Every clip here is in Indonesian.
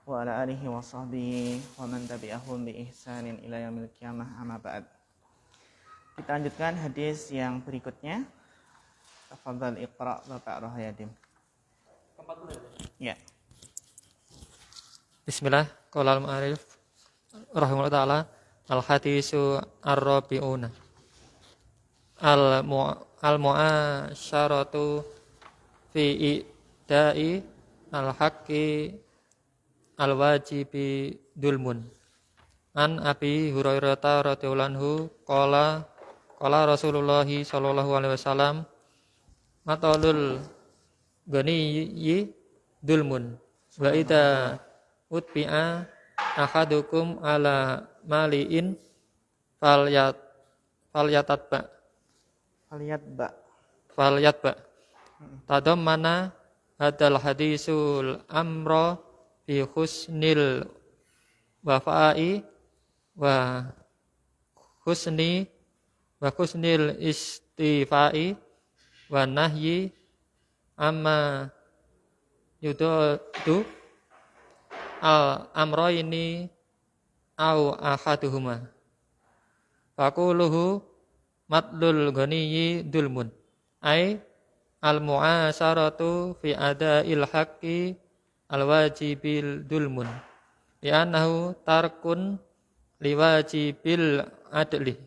wa ala alihi wa sahbihi wa man tabi'ahum bi ihsanin ila yaumil qiyamah, amma ba'd. Kita lanjutkan hadis yang berikutnya. Tafadhal iqra Bapak Rohayadim. 40 ya. Bismillah, qala al-mu'arrif rahimahullah ta'ala, al-hadisu ar-rabi'una al-mu'asyaratu fi ida'i al-haqqi al-wajibi dulmun. An Abi Hurairah radhiyallahu anhu qala Rasulullah sallallahu alaihi wasallam, matalul ghaniyyi dulmun wa idza utbi'a ahadukum ala mali'in falyatba tadammana hadal hadisul amra fi husnil wafa'i wa husnil istifa'i wa nahyi amma yudadu al-amrayni au ahaduhuma faquluhu matlul ghaniyyi dulmun ay al-mu'asaratu fi ada'il haqqi al-wajibil dulmun li'annahu tarkun liwajibil adli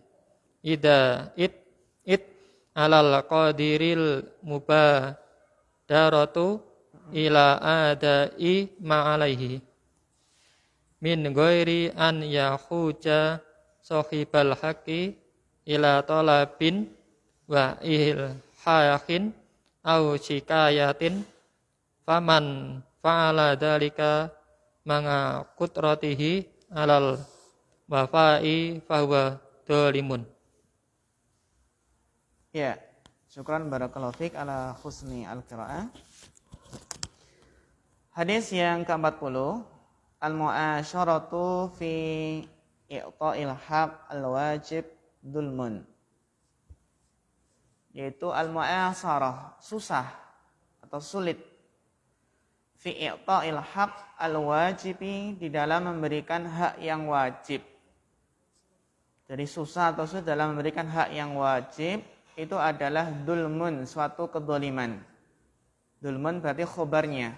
idza it alal qadiril mubadaratu ila adai ma'alaihi min ghairi an yahuja sahibal haqqi ila talabin wa ilhahin au shikayatin faman fa'ala dalika manga qudratihi alal wafa'i fahuwa dolimun. Ya, syukran barakallahu fiik ala husni al-qira'ah. Hadis yang ke-40, al-mu'asyaratu fi i'ta'il haq al-wajib dulmun. Yaitu al-mu'asyarah, susah atau sulit. Fi i'ta'il haq al-wajibi, di dalam memberikan hak yang wajib. Jadi susah atau sulit dalam memberikan hak yang wajib itu adalah dulmun, suatu kedzaliman. Dulmun berarti khobarnya.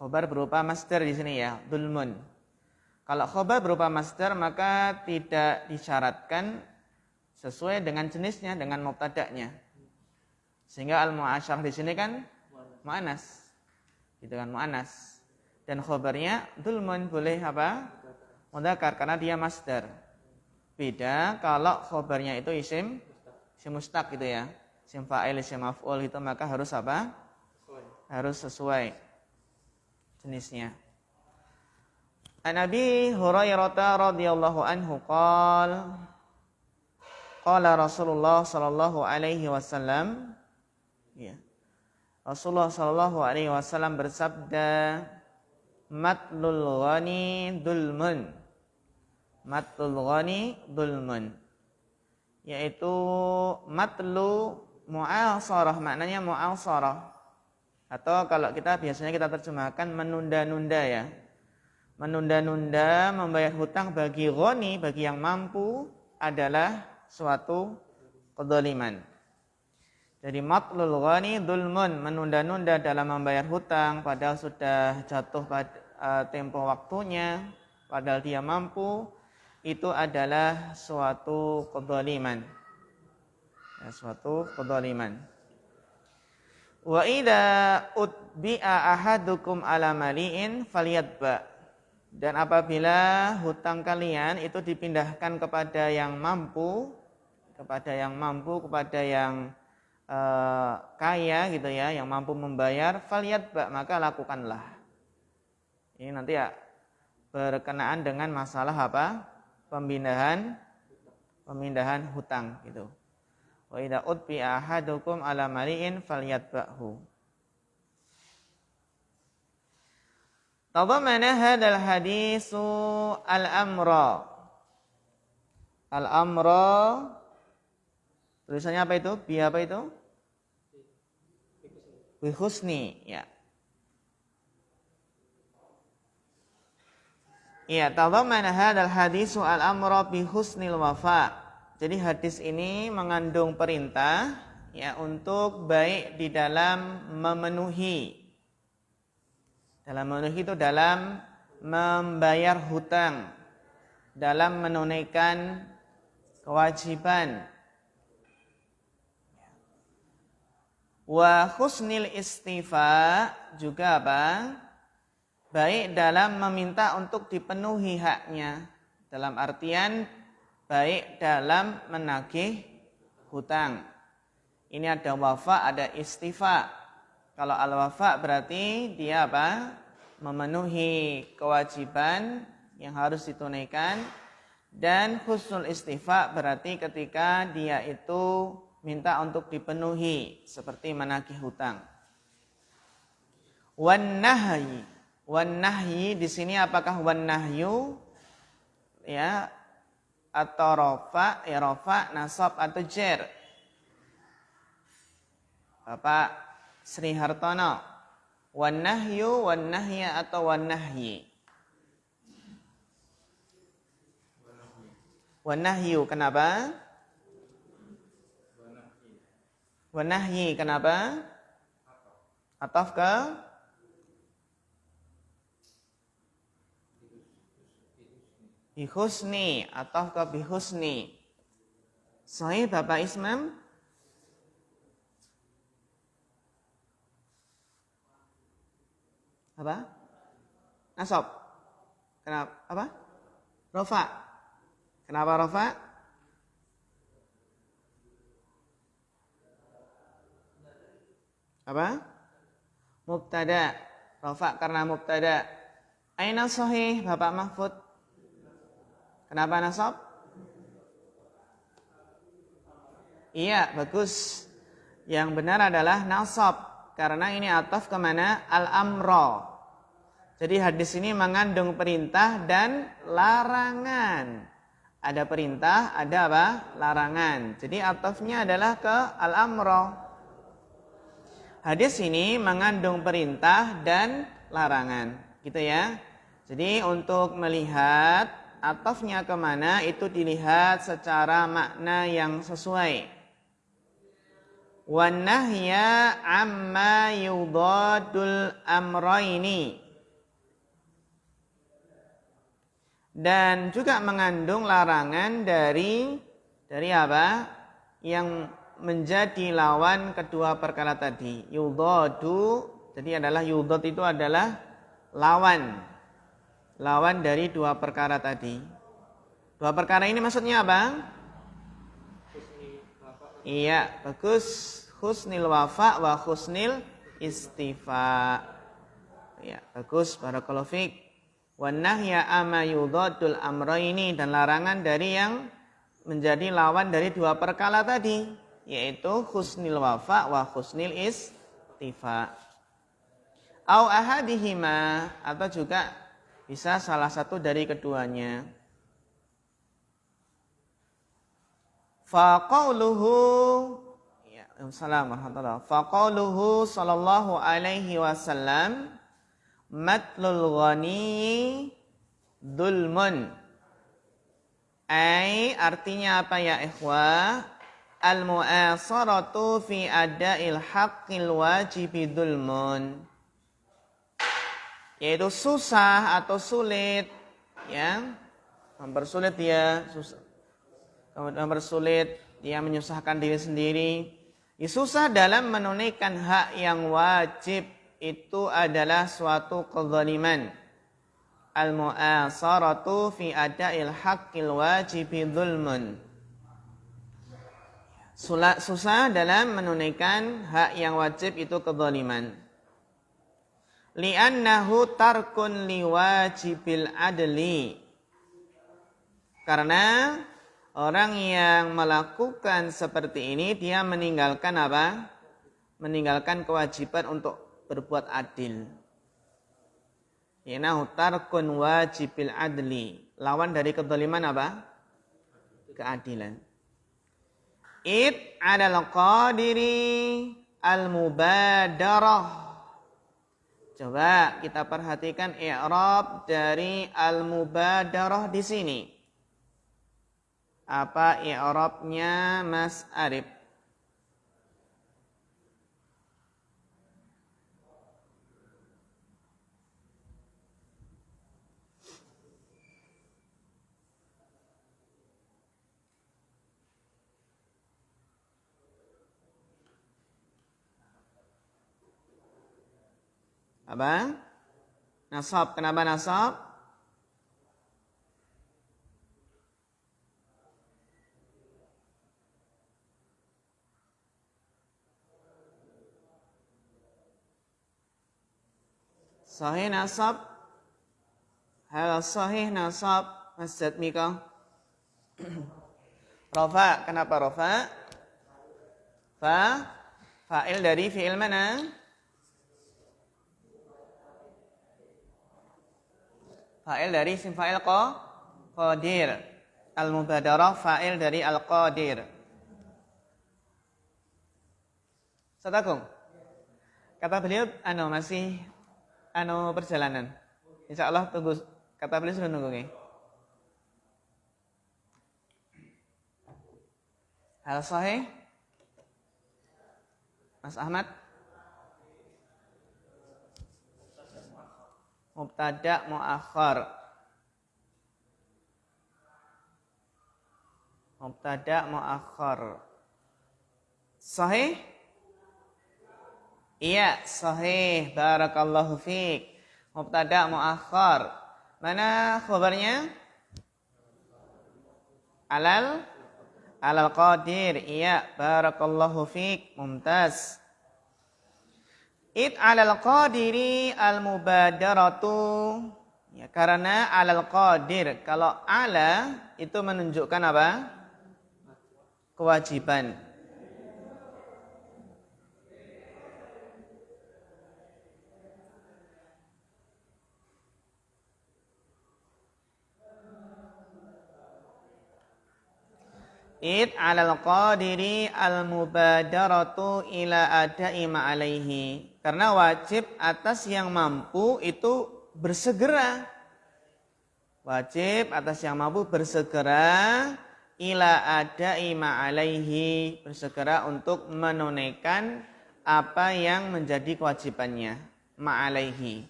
Khobar berupa masdar di sini ya, dulmun. Kalau khobar berupa masdar maka tidak disyaratkan sesuai dengan jenisnya, dengan mubtada'nya. Sehingga al-mu'asyarah di sini kan mu'annas. Gitu kan, mu'annas. Dan khobarnya dulmun, boleh apa? Mudzakkar karena dia masdar. Beda kalau khobarnya itu isim mustaq gitu ya. Isim fa'il, isim maf'ul itu maka harus apa? Harus sesuai jenisnya. An Abi Hurairah radhiyallahu anhu qala Rasulullah sallallahu alaihi wasallam, ya. Rasulullah sallallahu alaihi wasallam bersabda, matlul ghani dulmun. Matlul ghani dulmun. Yaitu matlu mu'asarah, maknanya mu'asarah. Atau kalau biasanya kita terjemahkan menunda-nunda ya. Menunda-nunda membayar hutang bagi ghani, bagi yang mampu adalah suatu kedzaliman. Jadi matlul ghani dulmun, menunda-nunda dalam membayar hutang padahal sudah jatuh pada tempo waktunya, padahal dia mampu, itu adalah suatu kedzaliman. Ya, suatu kedzaliman. Wa idza utbi'a ahadukum ala mali'in falyatba. Dan apabila hutang kalian itu dipindahkan kepada yang mampu, kepada yang kaya gitu ya, yang mampu membayar, falyatba, maka lakukanlah. Ini nanti ya berkenaan dengan masalah apa? Pemindahan hutang gitu. Wa idza utbi'a ahadukum ala mali'in falyatba'hu. Tadamana hadzal hadisu al-amra. Al-amra tulisannya apa itu? Bi apa itu? Bi husni, ya. Ya, tadhammana hadzal hadisu al-amra bi husnil wafa. Jadi hadis ini mengandung perintah ya untuk baik di dalam memenuhi. Dalam memenuhi itu dalam membayar hutang, dalam menunaikan kewajiban. Wa husnil istifa juga apa? Baik dalam meminta untuk dipenuhi haknya. Dalam artian baik dalam menagih hutang. Ini ada wafa, ada istifa. Kalau al-wafa berarti dia apa? Memenuhi kewajiban yang harus ditunaikan. Dan husnul istifa berarti ketika dia itu minta untuk dipenuhi seperti menagih hutang. Wan nahyi. Wan nahyi di sini apakah wan nahyu ya atau rafa, ya rafa, nasab atau jar? Bapak Sri Hartono. Wan nahyu, wan nahya atau wan nahyi? Wan nahyu kenapa? Wan nahyi kenapa? Ataf ke bihusni atau ke bihusni. Sahih Bapak Ismam? Apa? Nasab. Kenapa? Apa? Rafa. Kenapa rafa? Apa? Mubtada. Rafa karena mubtada. Aina sahih Bapak Mahfud? Kenapa nasab? Iya, bagus. Yang benar adalah nasab. Karena ini ataf kemana? Al-amro. Jadi hadis ini mengandung perintah dan larangan. Ada perintah, ada apa? Larangan. Jadi atafnya adalah ke al-amro. Hadis ini mengandung perintah dan larangan. Gitu ya. Jadi untuk melihat atafnya kemana itu dilihat secara makna yang sesuai. Wan nahya amma yudadul amrayni. Dan juga mengandung larangan dari apa? Yang menjadi lawan kedua perkara tadi. Yudadu, jadi adalah yudad itu adalah lawan. Lawan dari dua perkara tadi. Dua perkara ini maksudnya apa? Iya, bagus. Husnil wafa wa husnil istifa. Ya, bagus. Barakallahu fiik. Wan nahya amma yudadul amrayni, dan larangan dari yang menjadi lawan dari dua perkara tadi, yaitu husnil wafa wa husnil istifa. Au ahadihima, atau juga bisa salah satu dari keduanya. Faqauluhu ya, Assalamualaikum. Faqauluhu sallallahu alaihi wasallam matlul ghani dulmun. Artinya apa ya ikhwah? Al-mu'asaratu fi ada'il haqqil wajibi dulmun. Yaitu susah atau sulit, ya. Mempersulit dia, susah. Mempersulit dia, menyusahkan diri sendiri. Susah dalam menunaikan hak yang wajib, itu adalah suatu kezaliman. Al-mu'asaratu fi ada'il haqqil wajibi dzulmun. Susah dalam menunaikan hak yang wajib itu kezaliman. Li'annahu tarkun liwajibil adli. Karena orang yang melakukan seperti ini dia meninggalkan apa? Meninggalkan kewajiban untuk berbuat adil. Yaitu tarkun wajibil adli. Lawan dari kezaliman apa? Keadilan. Id adal qadiri al-mubadarah Coba kita perhatikan i'rab dari al-mubadarah di sini. Apa i'rabnya Mas Arif? Apa? Nasab. Kenapa nasab? Sahih nasab. Hal sahih nasab. Masjid Mika. Rafa. Kenapa rafa? Fa'il dari fi'il mana? Fa'il dari isim fa'il qadir. Al-mubadarah fa'il dari al-qadir. Ustaz Agung, kata beliau masih perjalanan. Insya Allah tunggu, kata beliau sudah nunggu nih. Hal sahih? Mas Ahmad? Mubtada muakhar. Mubtada muakhar. Sahih? Iya, sahih. Barakallahu fiik. Mubtada muakhar. Mana khabarnya? Alal qadir. Iya, barakallahu fiik. Mumtaz. Id alal qadiri al mubadaratu. Ya, karena alal qadir. Kalau ala itu menunjukkan apa? Kewajiban. Id alal qadiri al mubadaratu ila adai ma alaihi. Karena wajib atas yang mampu itu bersegera. Wajib atas yang mampu bersegera ila adai ma alaihi, bersegera untuk menunaikan apa yang menjadi kewajibannya. Ma alaihi.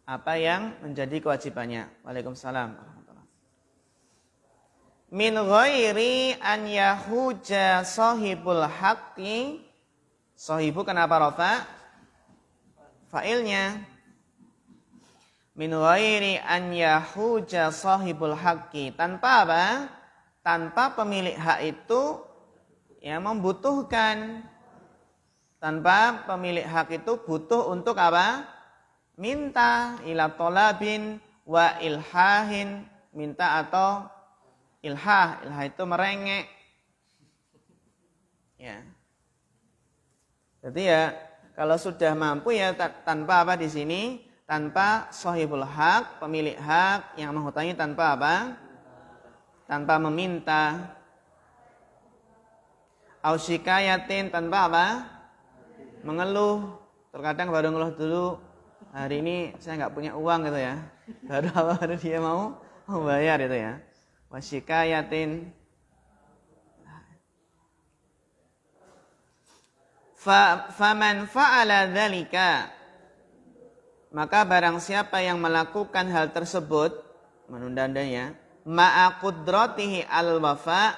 Apa yang menjadi kewajibannya. Waalaikumsalam. Min ghairi an yahuja sahibul haqqi. Sahibu kenapa rafa? Fa'ilnya. Min ghairi an yahuja sahibul haqqi. Tanpa apa? Tanpa pemilik hak itu yang membutuhkan. Tanpa pemilik hak itu butuh untuk apa? Minta ila tolabin wa ilhahin. Minta atau ilhah itu merengek. Ya. Jadi ya kalau sudah mampu ya tanpa apa di sini? Tanpa sahibul hak, pemilik hak yang menghutangi tanpa apa? Tanpa meminta. Au syikayatin tanpa apa? Mengeluh. Terkadang baru ngeluh dulu. Hari ini saya nggak punya uang gitu ya. Baru dia mau membayar itu ya. Wasyikayatin. Faman fa'ala dzalika, maka barang siapa yang melakukan hal tersebut, menunda-ndanya, ma'a qudratihi al-wafa,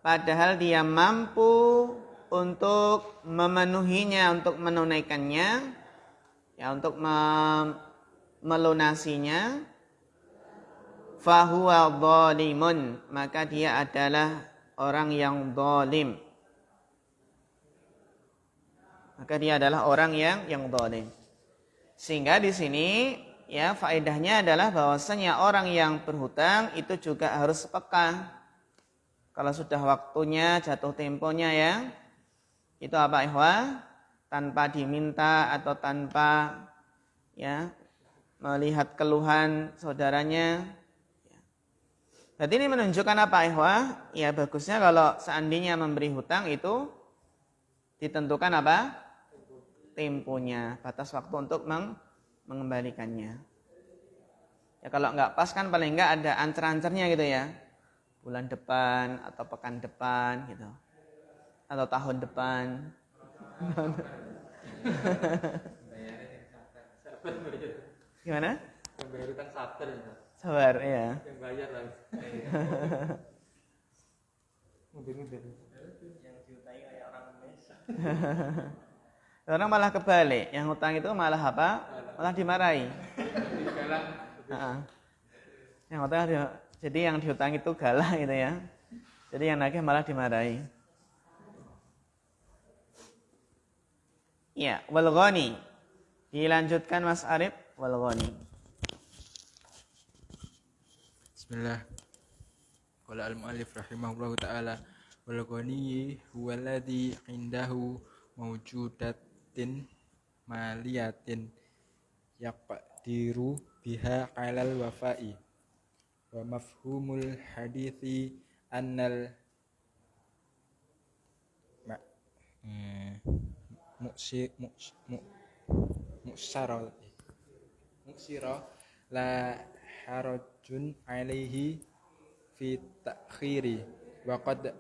padahal dia mampu untuk memenuhinya, untuk menunaikannya, ya untuk melunasinya, fahuwa zalimun, maka dia adalah orang yang zalim. Maka dia adalah orang yang zalim. Sehingga di sini ya faedahnya adalah bahwasanya orang yang berhutang itu juga harus peka. Kalau sudah waktunya, jatuh temponya ya, itu apa ikhwah? Tanpa diminta atau tanpa ya melihat keluhan saudaranya. Berarti ini menunjukkan apa ikhwah? Ya bagusnya kalau seandainya memberi hutang itu ditentukan apa? Temponya, batas waktu untuk mengembalikannya. Ya kalau nggak pas kan paling nggak ada ancer-ancernya gitu ya. Bulan depan atau pekan depan gitu. Atau tahun depan. Gimana? Yang bayar kan sabar. Sabar ya. Yang bayar lah. Mungkin-mungkin. Yang diutangi kayak orang Indonesia. Orang malah kebalik, yang hutang itu malah apa? Malah dimarahi. Yang hutang jadi yang dihutang itu galah gitu ya. Jadi yang nagih malah dimarahi. Ya, wal ghani. Dilanjutkan Mas Arif, wal ghani. Bismillah. Qala al-mu'allif rahimahullahu ta'ala wal ghani huwa alladhi 'indahu mawjudatin maliyatin yaqdiru biha 'alal wafa'i wa mafhumul hadithi annal muksira la harajun alaihi fi ta'khiri wa qad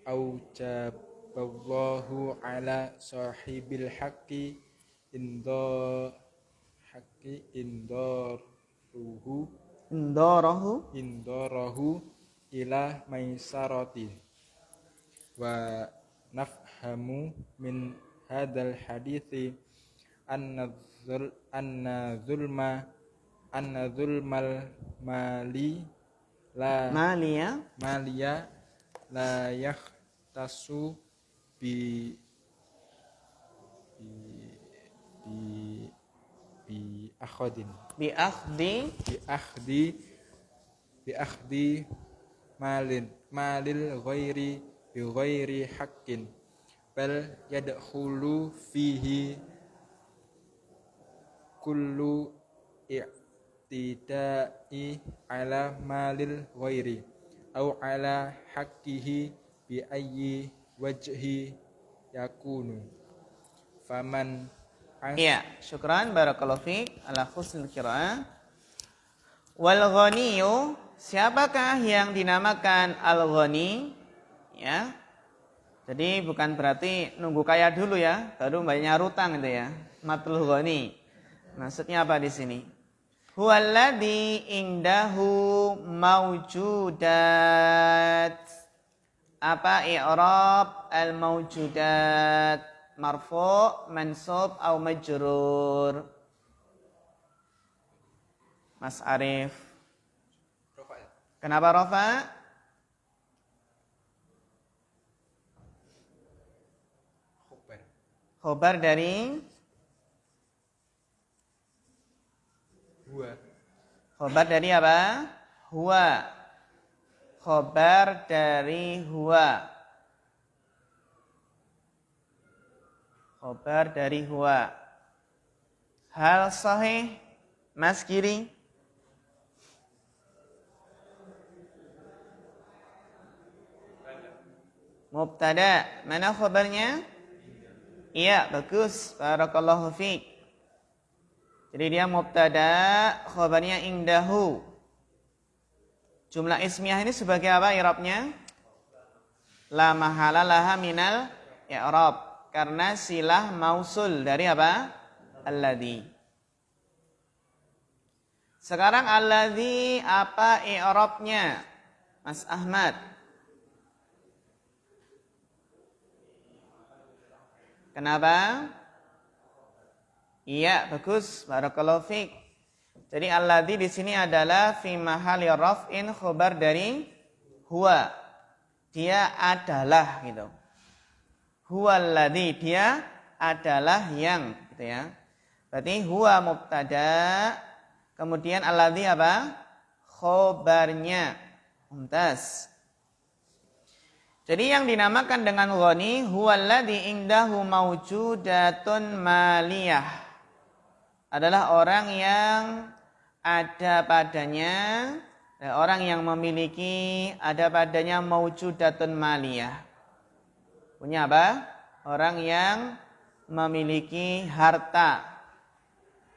aujaballahu ala sahibil haqqi indarahu ila maisarati wa nafhamu min hadal hadithi anna zulmal mali la maliya la yahtasu bi akhadin Bi akhdi malil ghairi bi ghairi haqqin bal yadkhulu fihi kullu i'tidai ala malil ghairi au ala haqqihi bi ayyi wajhi yakunu faman Ya, syukran barakallahu fiik ala husnul qiraah. Wal ghaniyu, siapakah yang dinamakan al-ghani? Ya. Jadi bukan berarti nunggu kaya dulu ya, baru bayar utang itu ya. Matlul ghani. Maksudnya apa di sini? Huwallazi indahu mawjudat. Apa i'rab al-mawjudat? Marfu', mansub, atau majrur? Mas Arif. Kenapa rafa? Khobar dari huwa. Khobar dari apa? Huwa. Khobar dari huwa. Khobar dari huwa. Hal sahih, Mas Kiri? Mubtada. Mana khobarnya? Iya, bagus. Barakallahu fiik. Jadi dia mubtada, khobarnya indahu. Jumlah ismiyah ini sebagai apa i'rabnya? La mahala laha minal i'rab. Karena silah mausul dari apa? Alladzi. Sekarang alladzi apa i'rabnya? Mas Ahmad. Kenapa? Iya, bagus. Barakallahu fiik. Jadi alladzi di sini adalah fi mahali raf'in khobar dari huwa. Dia adalah gitu. Huwallazi, dia adalah yang gitu ya. Berarti huwa mubtada, kemudian alladzi apa? Khobarnya. Mumtaz. Jadi yang dinamakan dengan ghani huwallazi indahu mawjudatun maliyah. Adalah orang yang ada padanya, orang yang memiliki ada padanya mawjudatun maliyah. Punya apa? Orang yang memiliki harta.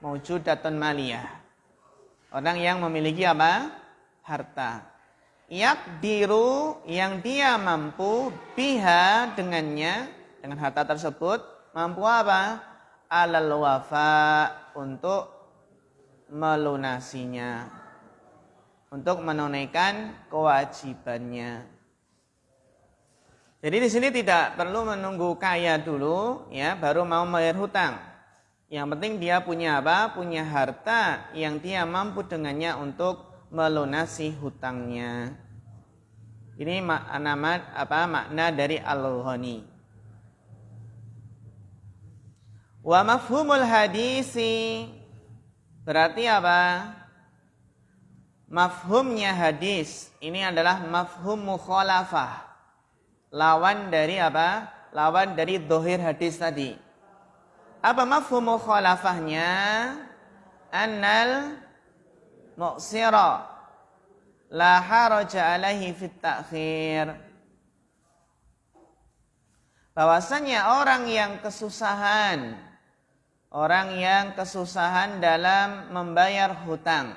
maujudatun maliyah. Orang yang memiliki apa? Harta. Yaqdiru, yang dia mampu, biha, dengannya, dengan harta tersebut, mampu apa? Alal wafa, untuk melunasinya, untuk menunaikan kewajibannya. Jadi di sini tidak perlu menunggu kaya dulu, ya, baru mau bayar hutang. Yang penting dia punya apa? Punya harta yang dia mampu dengannya untuk melunasi hutangnya. Ini makna dari al-ghani. Wa mafhumul hadisi, berarti apa? Mafhumnya hadis ini adalah mafhum mukhalafah. Lawan dari apa? Lawan dari dohir hadis tadi. Apa mafhum mukhalafahnya? Annal mu'sira la haraja alaihi fit ta'khir. Bahwasanya orang yang kesusahan dalam membayar hutang,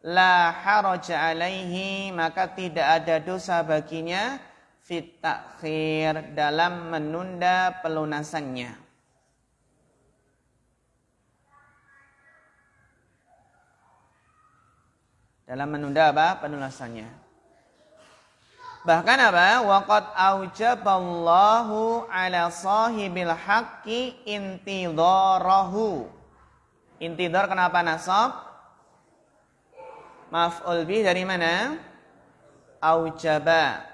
la haraja alaihi, maka tidak ada dosa baginya fit ta'khir, dalam menunda pelunasannya. Dalam menunda apa? Pelunasannya. Bahkan apa? Waqad aujaballahu ala sahibil haqqi intidharahu. Intidhar kenapa nasab? Maf'ul bih dari mana? Aujaba.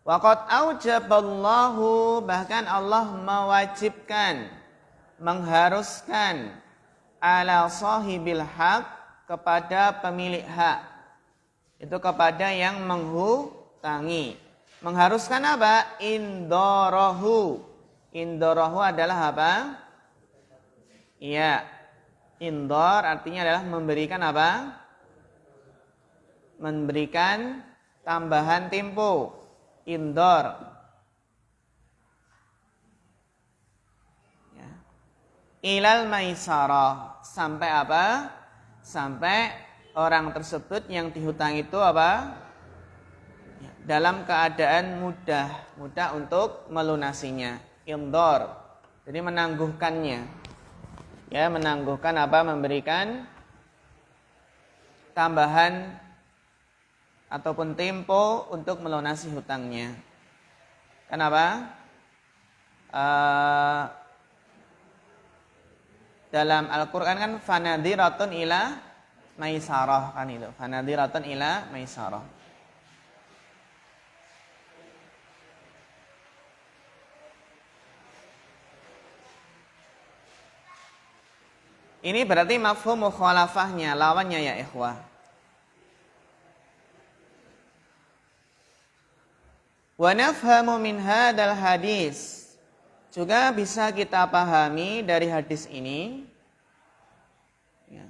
Waqad aujaballahu, bahkan Allah mewajibkan, mengharuskan, ala sahibil haq, kepada pemilik hak. Itu kepada yang menghutangi. Mengharuskan apa? Indorohu. Indorohu adalah apa? Iya. Indor artinya adalah memberikan apa? Memberikan tambahan tempo. Indor. Ya. Ilal maisarah. Sampai apa? Sampai orang tersebut yang dihutang itu apa? Dalam keadaan mudah untuk melunasinya. Indor. Jadi menangguhkannya. Ya, menangguhkan apa? Memberikan tambahan ataupun tempo untuk melunasi hutangnya. Kenapa? Dalam Al-Quran kan fanadiratun ila maisarah, kan itu. Fanadiratun ila maisarah. Ini berarti mafhum mukhalafahnya, lawannya ya ikhwah. Wa nafhamu min hadal hadis, juga bisa kita pahami dari hadis ini, ya,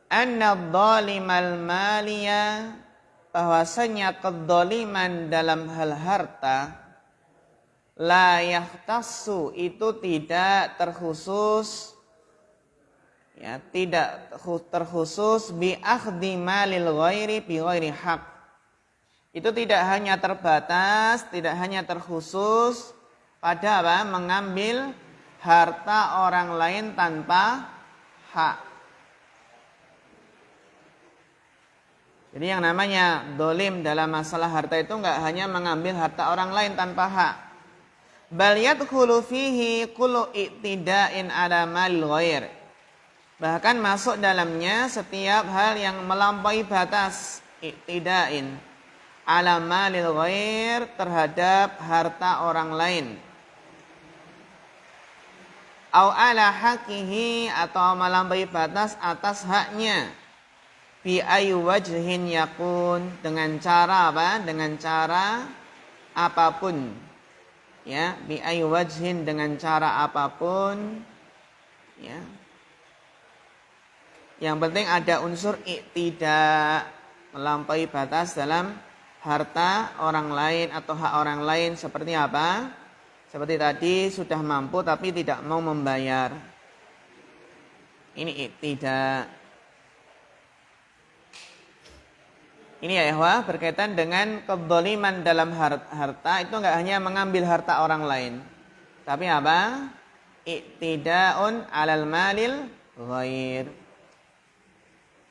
anna dhalimal maliyah, bahwasanya kedzaliman dalam hal harta, la yahtassu, itu tidak terkhusus, ya, tidak terkhusus bi akhdhi malil ghairi bi ghairi haq. Itu tidak hanya terbatas, tidak hanya terkhusus pada apa? Mengambil harta orang lain tanpa hak. Jadi yang namanya dolim dalam masalah harta itu enggak hanya mengambil harta orang lain tanpa hak. Bal yadkhulu fihi kullu i'tida'in ala malil ghair. Bahkan masuk dalamnya setiap hal yang melampaui batas, i'tida'in ala malil ghair, terhadap harta orang lain. Au ala haqihi, atau melampaui batas atas haknya. Bi ayu wajhin yakun, dengan cara apa? Dengan cara apapun. Ya, bi ayu wajhin, dengan cara apapun. Ya. Yang penting ada unsur i'tida, melampaui batas dalam harta orang lain atau hak orang lain. Seperti apa? Seperti tadi sudah mampu tapi tidak mau membayar. Ini tidak. Ini ya ikhwah, berkaitan dengan kedzaliman dalam harta itu enggak hanya mengambil harta orang lain. Tapi apa? I'tidaun 'alal malil ghair.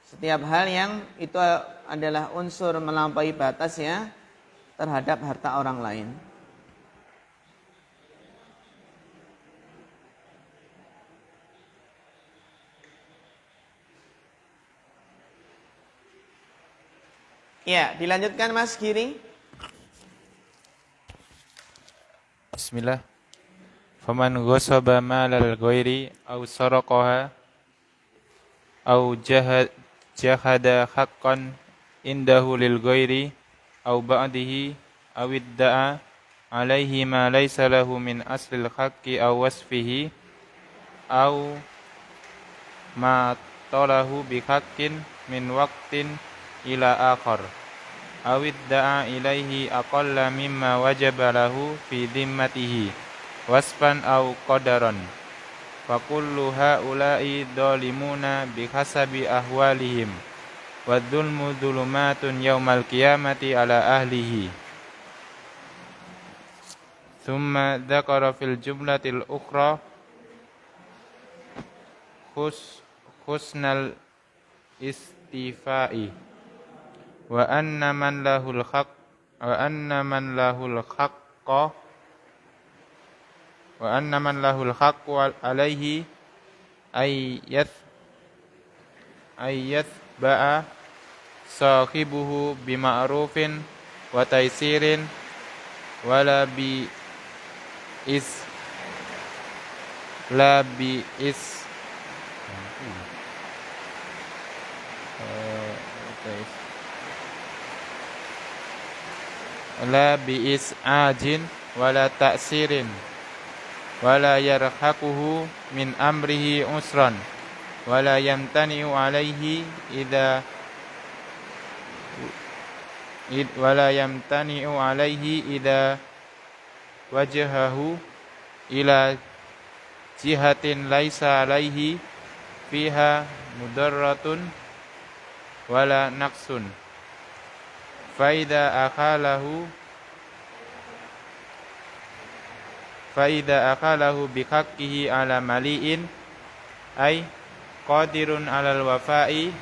Setiap hal yang itu adalah unsur melampaui batas ya terhadap harta orang lain. Ya, dilanjutkan Mas Giri. Bismillah. Faman ghasaba malal ghairi aw saraqaha aw jahada haqqan indahu lil ghairi aw ba'dihi aw idda'a alaihi ma laysa lahu min aslil haqqi aw wasfihi aw ma talahu bi haqqin min waqtin ila akhar aw idda'a ilaihi aqalla mimma wajaba lahu fi dhimmatihi wasfan aw qadaran fa kullu haula'i dhalimuna bihasabi ahwalihim wa dzulmu dzulumatun yaumal qiyamati ala ahlihi. Thumma dzakara fil jumlatil ukhra husnal istifa'i wa anna man lahul haqq alaihi ayyat ba'a sahibuhu bima'rufin wa taisirin wala bi is la bi is la bi'is ajin wala ta'sirin wala yarhaquhu min amrihi usran wala yamtani'u alaihi idza wajahahu ila jihatin laisa alaihi fiha mudarratun wala naqsun faida akalahu bihaqqihi ala mali'in ay qadirun alal wafa'i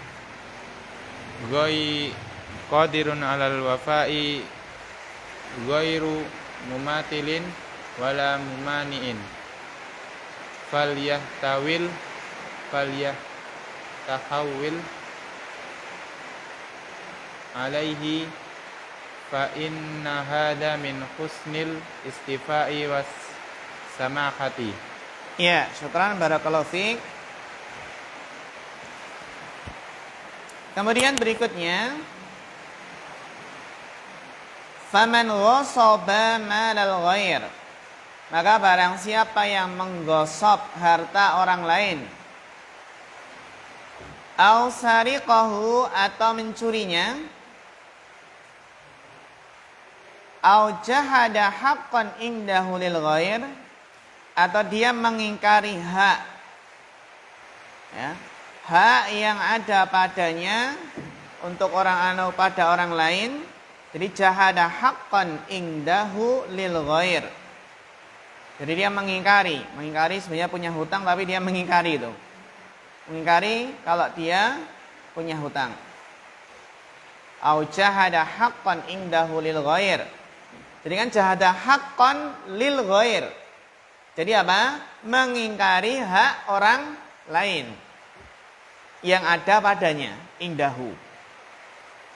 ghairu mumatilin wala mumani'in falyatahawil alaihi fa inna hadha min husnil istifa'i was samahati. Ya, syukran barakallahu fiik. Kemudian berikutnya faman ghasaba malal ghair, maka barang siapa yang menggosok harta orang lain, au sariqahu atau mencurinya, au jahada haqqan indahu lil ghair, atau dia mengingkari hak, ya, hak yang ada padanya untuk pada orang lain. Jadi jahada haqqan indahu lil ghair. Jadi dia mengingkari sebenarnya punya hutang tapi dia mengingkari itu. Mengingkari kalau dia punya hutang. Au jahada haqqan indahu lil ghair. Jadi kan jahada haqqan lil ghair. Jadi apa? Mengingkari hak orang lain yang ada padanya, indahu.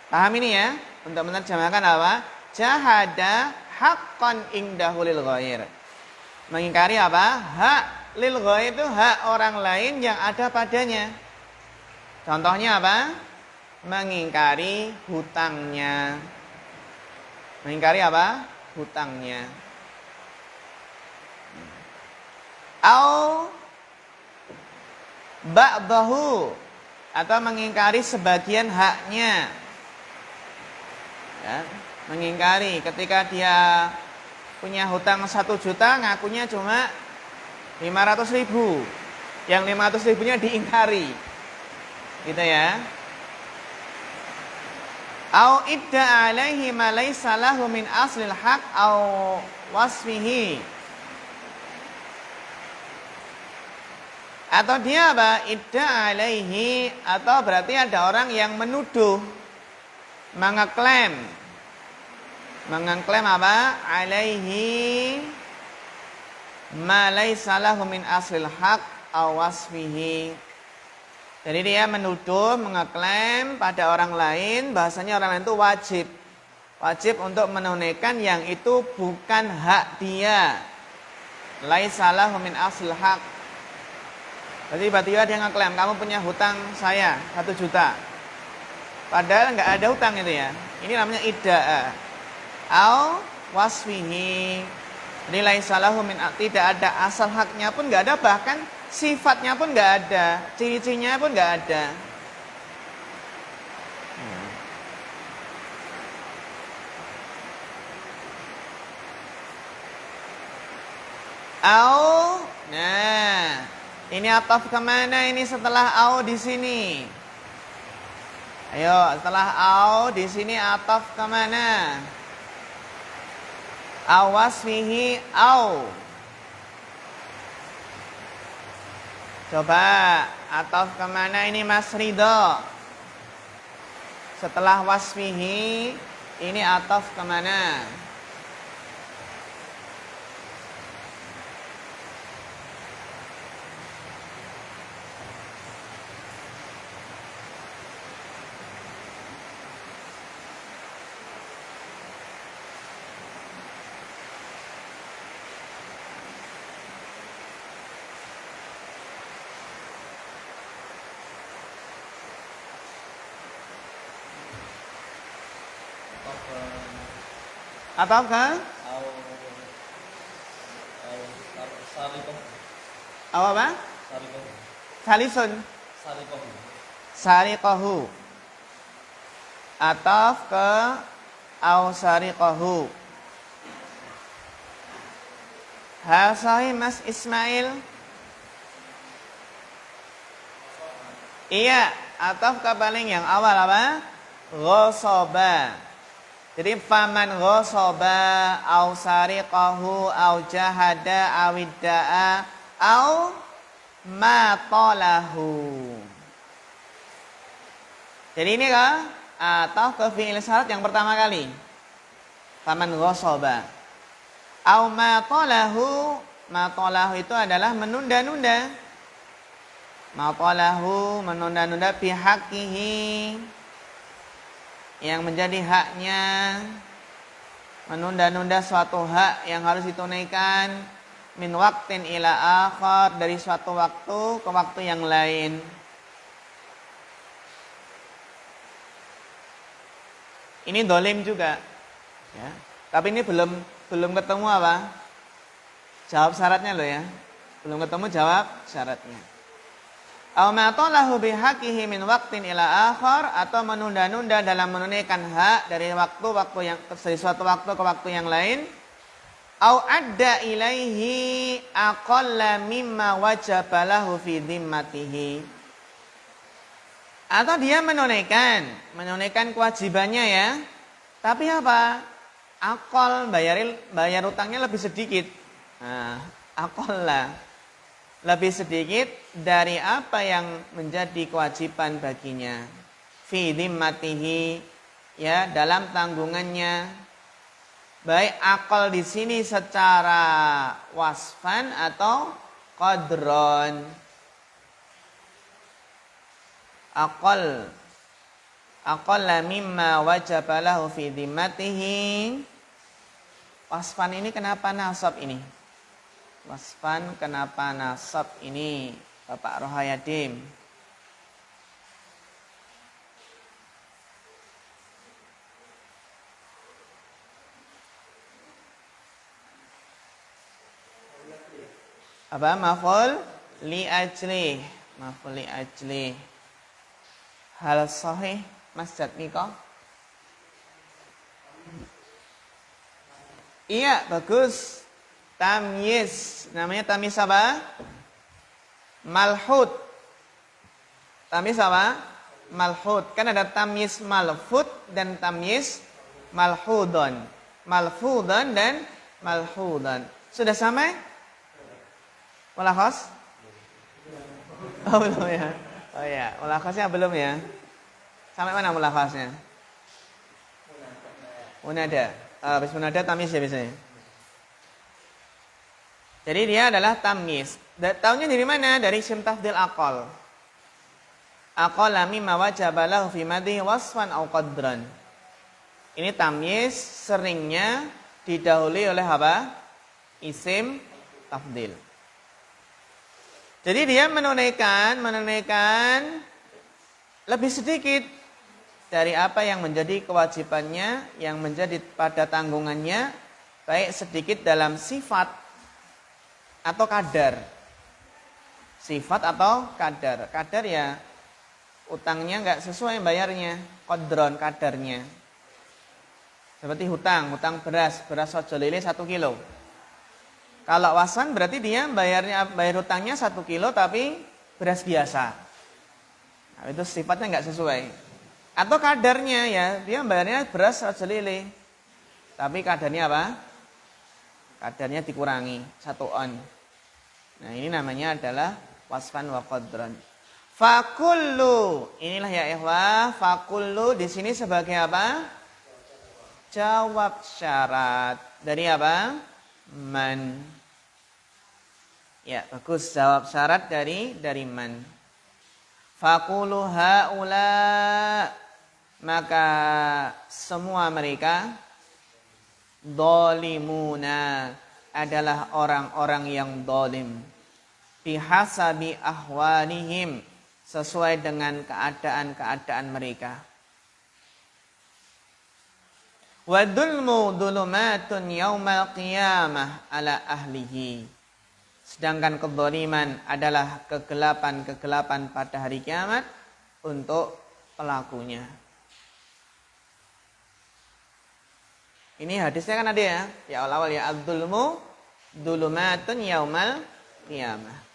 Paham ini ya? Untuk menerjemahkan apa? Jahada haqqan indahu lil ghair. Mengingkari apa? Hak lil ghair itu hak orang lain yang ada padanya. Contohnya apa? Mengingkari hutangnya. Mengingkari apa? Hutangnya. Au ba'dahu, atau mengingkari sebagian haknya. Ya, mengingkari ketika dia punya hutang 1 juta, ngakunya cuma 500.000. Yang 500.000-nya diingkari. Gitu ya. Au idda alaihi ma laysa lahu min aslil haq au wasfihi. Atau dia apa? Idda alaihi, atau berarti ada orang yang menuduh, mengeklaim apa? Alaihi ma laysa lahu min aslil haq aw wasfihi. Jadi dia menuduh, mengeklaim pada orang lain bahasanya orang lain itu wajib untuk menunaikan yang itu bukan hak dia. Laysa lahu min aslil haq. Jadi tiba-tiba dia ngeklaim, kamu punya hutang saya 1 juta. Padahal nggak ada hutang itu ya. Ini namanya idda'a. Au wasfihi. Jadi laisa lahu min, tidak ada asal haknya pun nggak ada, bahkan sifatnya pun nggak ada, ciri-cirinya pun nggak ada. Au, nah, ini ataf kemana ini setelah au di sini? Ayo, setelah au di sini ataf kemana? Awasfihi au. Coba ataf kemana ini Mas Ridho? Setelah wasfihi ini ataf kemana? Ataf ke? Apa? Salisun. Sariqahu. Ataf ke au sariqahu. Hal sahih Mas Ismail? Iya, ataf ke paling yang awal apa? Ghasaba. Jadi faman ghasaba au sariqahu au jahada au idda'a au matalahu. Jadi ini kan atau ke fi'il syarat yang pertama kali. Faman ghasaba au matalahu. Matalahu itu adalah menunda-nunda. Matalahu menunda-nunda bihaqqihi, yang menjadi haknya, menunda-nunda suatu hak yang harus ditunaikan, min waqtin ila akhar, dari suatu waktu ke waktu yang lain. Ini dolim juga, ya. Tapi ini belum ketemu apa? Jawab syaratnya loh ya. Belum ketemu jawab syaratnya. Au ma talahu bihaqqihi min waqtin ila akhar, atau menunda-nunda dalam menunaikan hak dari waktu-waktu yang dari suatu waktu ke waktu yang lain. Au adda ilaihi aqalla mimma wajaba lahu fi dhimmatihi. Atau dia menunaikan kewajibannya ya. Tapi apa? Aqall, bayar utangnya lebih sedikit. Nah, aqalla, lebih sedikit dari apa yang menjadi kewajiban baginya. Fi dhimmatihi, ya, dalam tanggungannya. Baik akal di sini secara wasfan atau qadron. Aqalla mimma wajaba lahu fi dhimmatihi. Wasfan ini kenapa nasab ini? Wasfan kenapa nasab ini, Bapak Rohayadim? Apa? Maf'ul li ajli. Maf'ul li ajli. Hal sahih Mas Jatmiko? Iya, bagus. Tamyiz. Namanya tamyiz apa? Malhud. Tamyiz apa? Malhud. Kan ada tamyiz malfud dan tamyiz malhudon. Malfudon dan malhudon. Sudah sampai? Mulakhas? Oh, belum ya. Oh ya, mulakhasnya belum ya. Sampai mana mulakhasnya? Munada. Habis munada tamyiz ya biasanya. Jadi dia adalah tamyiz. Tahunya dari mana? Dari isim tafdil aqal. Aqala mimma wajaba lahu fi madhi wasfan aw qadran. Ini tamyiz seringnya didahului oleh apa? Isim tafdil. Jadi dia menunaikan lebih sedikit dari apa yang menjadi kewajibannya, yang menjadi pada tanggungannya, baik sedikit dalam sifat atau kadar. Sifat atau kadar. Kadar ya utangnya nggak sesuai bayarnya, qadron kadarnya. Seperti hutang beras sojo lele 1 kilo. Kalau wasan berarti dia bayar hutangnya 1 kilo tapi beras biasa. Nah, itu sifatnya nggak sesuai. Atau kadarnya ya, dia bayarnya beras sojo lele. Tapi kadarnya apa? Kadarnya dikurangi 1 on. Nah, ini namanya adalah wasfan wa qadran. Fakullu, inilah ya ikhwah, fakullu di sini sebagai apa? Jawab syarat. Dari apa? Man. Ya, bagus, jawab syarat dari man. Fakullu haula, maka semua mereka dolimuna adalah orang-orang yang dolim. Bihasabi ahwanihim, sesuai dengan keadaan-keadaan mereka. Wa dzulmu dzulumatun yaumal qiyamah ala ahlihi. Sedangkan kezaliman adalah kegelapan-kegelapan pada hari kiamat untuk pelakunya. Ini hadisnya kan ada ya. Ya awal ya adzulmu dzulumatun yaumal qiyamah.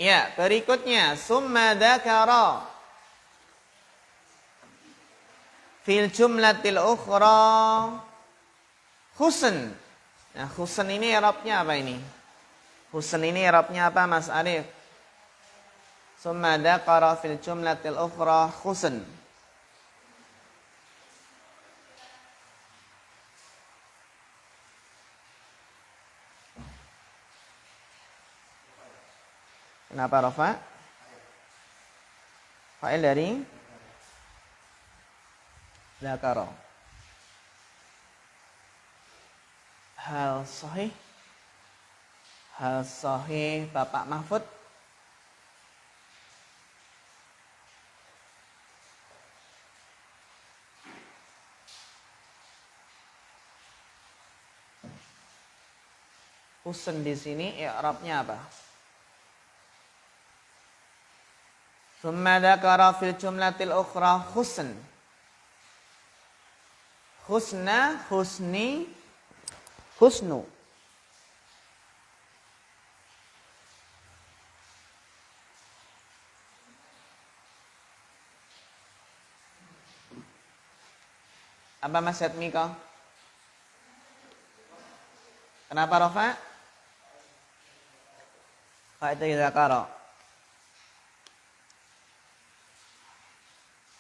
Ya, berikutnya summa dzakara fil jumlatil ukhra husn. Nah, husn ini i'rabnya apa ini? Husn ini i'rabnya apa Mas Arif? Summa dzakara fil jumlatil ukhra husn. Kenapa rafa? Fa'il dari dzakara. Hal sahih? Hal sahih Bapak Mahfud? Husn di sini i'rabnya apa? Summa dzakara fil jumlatil ukhra husn. Husna, husni, husnu. Apa Mas Yatmiko? Kenapa Rafa? Kaitu dzakara.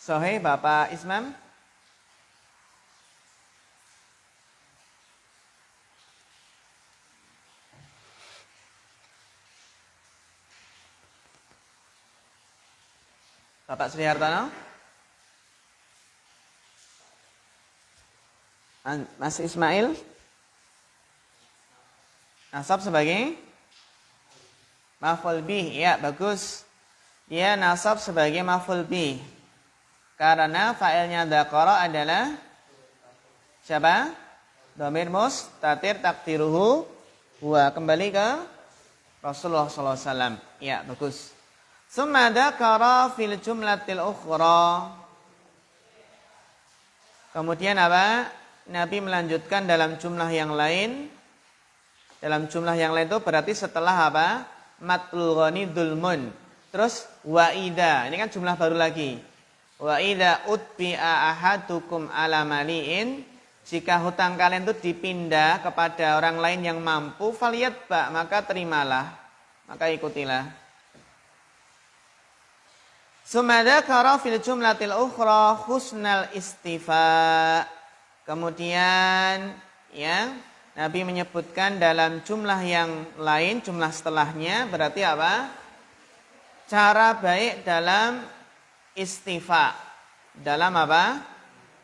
Sahih Bapak Ismam? Bapak Sri Hartono? Mas Ismail? Nasab sebagai maf'ul bih. Ya, bagus. Dia nasab sebagai maf'ul bih. Karena fa'ilnya dzakara adalah siapa? Dhamir mustatir takdiruhu huwa. Kembali ke Rasulullah sallallahu alaihi wasallam. Ya, bagus. Summa dzakara fil jumlatil ukhra. Kemudian apa? Nabi melanjutkan dalam jumlah yang lain. Dalam jumlah yang lain itu berarti setelah apa? Matlul ghani dzulmun. Terus wa'ida. Ini kan jumlah baru lagi. Wa'ida utbi'a ahadukum ala mali'in. Jika hutang kalian itu dipindah kepada orang lain yang mampu, falyatba, maka terimalah. Maka ikutilah. Sumadakara fil jumlatil ukhra husnal istifa. Kemudian ya, Nabi menyebutkan dalam jumlah yang lain, jumlah setelahnya berarti apa? Cara baik dalam istifa. Dalam apa?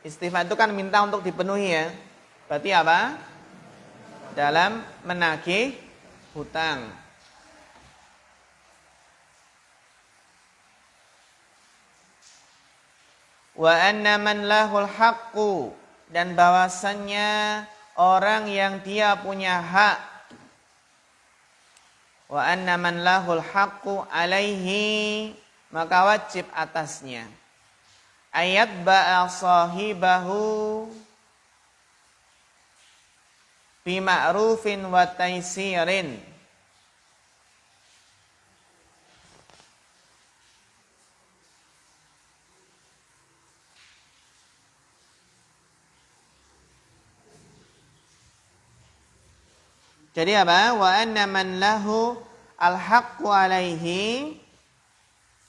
Istifa itu kan minta untuk dipenuhi ya. Berarti apa? Dalam menagih hutang. Wa anna man lahul haqqu, dan bahwasannya orang yang dia punya hak. Wa anna man lahul haqqu alaihi, maka wajib atasnya. Ayat ba'a sahibahu bima'rufin wa taisirin. Jadi apa? Wa anna man lahu al-haqqu alaihi.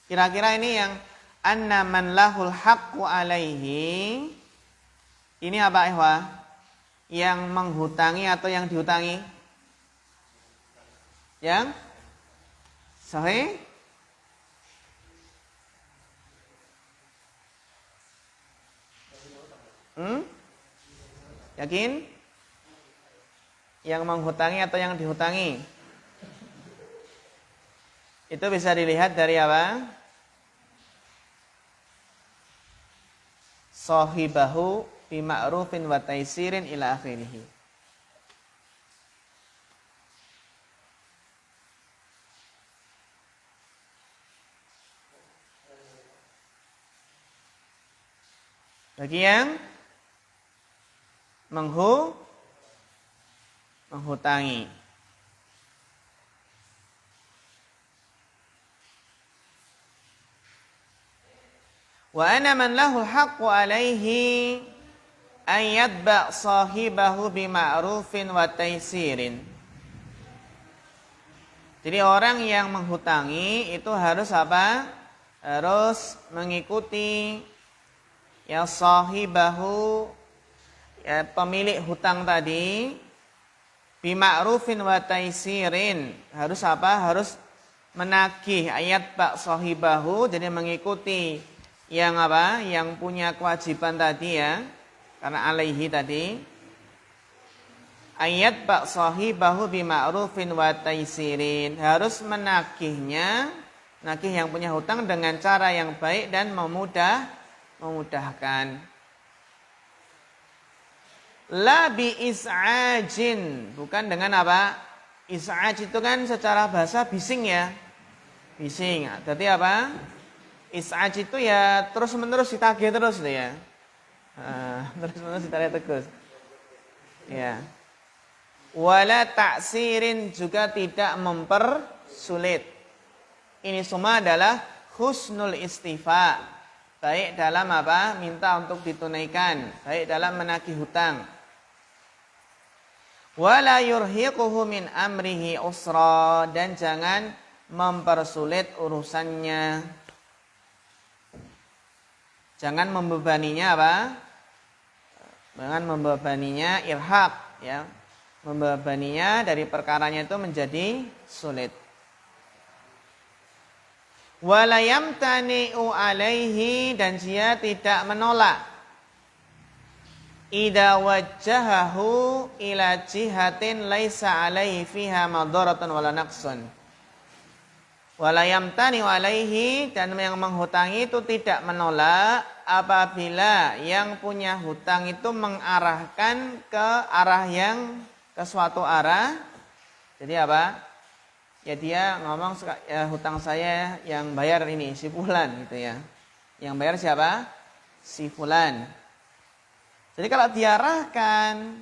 Kira-kira ini yang anna man lahul haqqu alaihi. Ini apa ihwa? Yang menghutangi atau yang dihutangi? Yang sahih? Yakin? Yang menghutangi atau yang dihutangi? Itu bisa dilihat dari apa? Sahibahu bima'rufin wa taisirin ila akhirih. Bagi yang menghutangi. Wa ana man lahu haqqu alaihi an yatba' sahibahu bima'rufin wa taisirin. Jadi orang yang menghutangi itu harus apa? Harus mengikuti ya sahibahu, ya pemilik hutang tadi, bima'rufin wa taisirin. Harus apa? Harus menagih ayat bak sahibahu, jadi mengikuti yang apa? Yang punya kewajiban tadi ya. Karena alaihi tadi. Ayat bak sahibahu bima'rufin wa taisirin. Harus menagihnya, nagih yang punya hutang dengan cara yang baik dan memudahkan. La bi is'ajin, bukan dengan apa? Is'aj itu kan secara bahasa bising ya. Bising. Jadi apa? Is'aj itu ya terus-menerus ditagih terus gitu ya. Terus-menerus ditagih terus. Ya. Wala ta'sirin, juga tidak mempersulit. Ini semua adalah husnul istifa. Baik dalam apa? Minta untuk ditunaikan, baik dalam menagih hutang. Wala yurhiquhu min amrihi usra, dan jangan mempersulit urusannya. Jangan membebaninya apa? Jangan membebaninya irhaq ya. Membebaninya dari perkaranya itu menjadi sulit. Wala yamtani'u alaihi, dan dia tidak menolak. Idza wajjahahu ila jihatin laisa alaihi fiha madaratun wala naqsun. Wala yamtani'u alaihi, dan yang menghutangi itu tidak menolak apabila yang punya hutang itu mengarahkan ke arah yang ke suatu arah. Jadi apa? Ya dia ngomong ya, hutang saya yang bayar ini si fulan gitu ya. Yang bayar siapa? Si fulan. Jadi kalau diarahkan,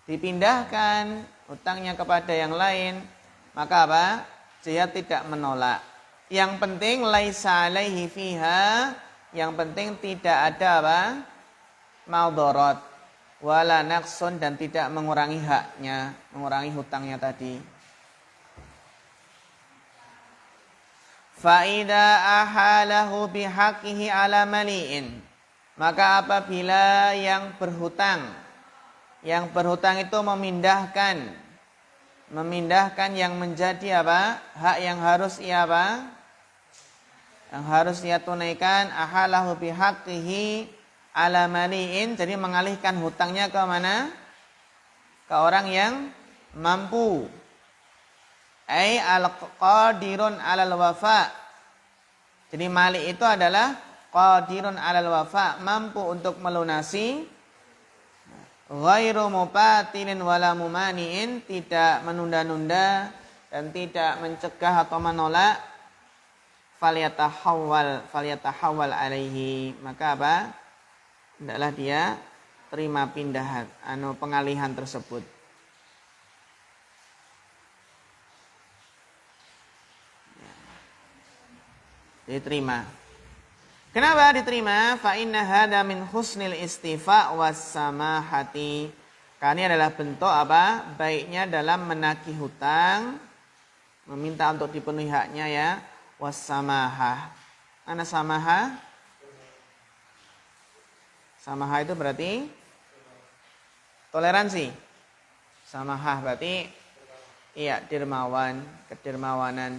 dipindahkan hutangnya kepada yang lain, maka apa? Dia tidak menolak. Yang penting laisa alaihi fiha, yang penting tidak ada apa? Maldorot, wala naqsun, dan tidak mengurangi haknya, mengurangi hutangnya tadi. Faida ahalahu bihaqihi ala mali'in, maka apabila yang berhutang itu memindahkan yang menjadi apa? Hak yang harus ia apa? Yang harus ia tunaikan, ahalahu bihaqqihi ala mali'in, jadi mengalihkan hutangnya ke mana? Ke orang yang mampu. Ai al-qadirun 'alal wafa. Jadi mali itu adalah qadirun 'alal wafa, mampu untuk melunasi, ghairu mupatilin wala mumaniin, tidak menunda-nunda dan tidak mencegah atau menolak, falyatahawwal alaihi, maka apa? Hendaklah dia terima pindahan pengalihan tersebut. Diterima. Kenapa diterima? Fa inna hada min husnil istifa was samahati. Karena ini adalah bentuk apa? Baiknya dalam menagih hutang, meminta untuk dipenuhi haknya ya. Was samahah. Mana samahah? Samahah itu berarti toleransi. Samahah berarti iya, dermawan, kedermawanan,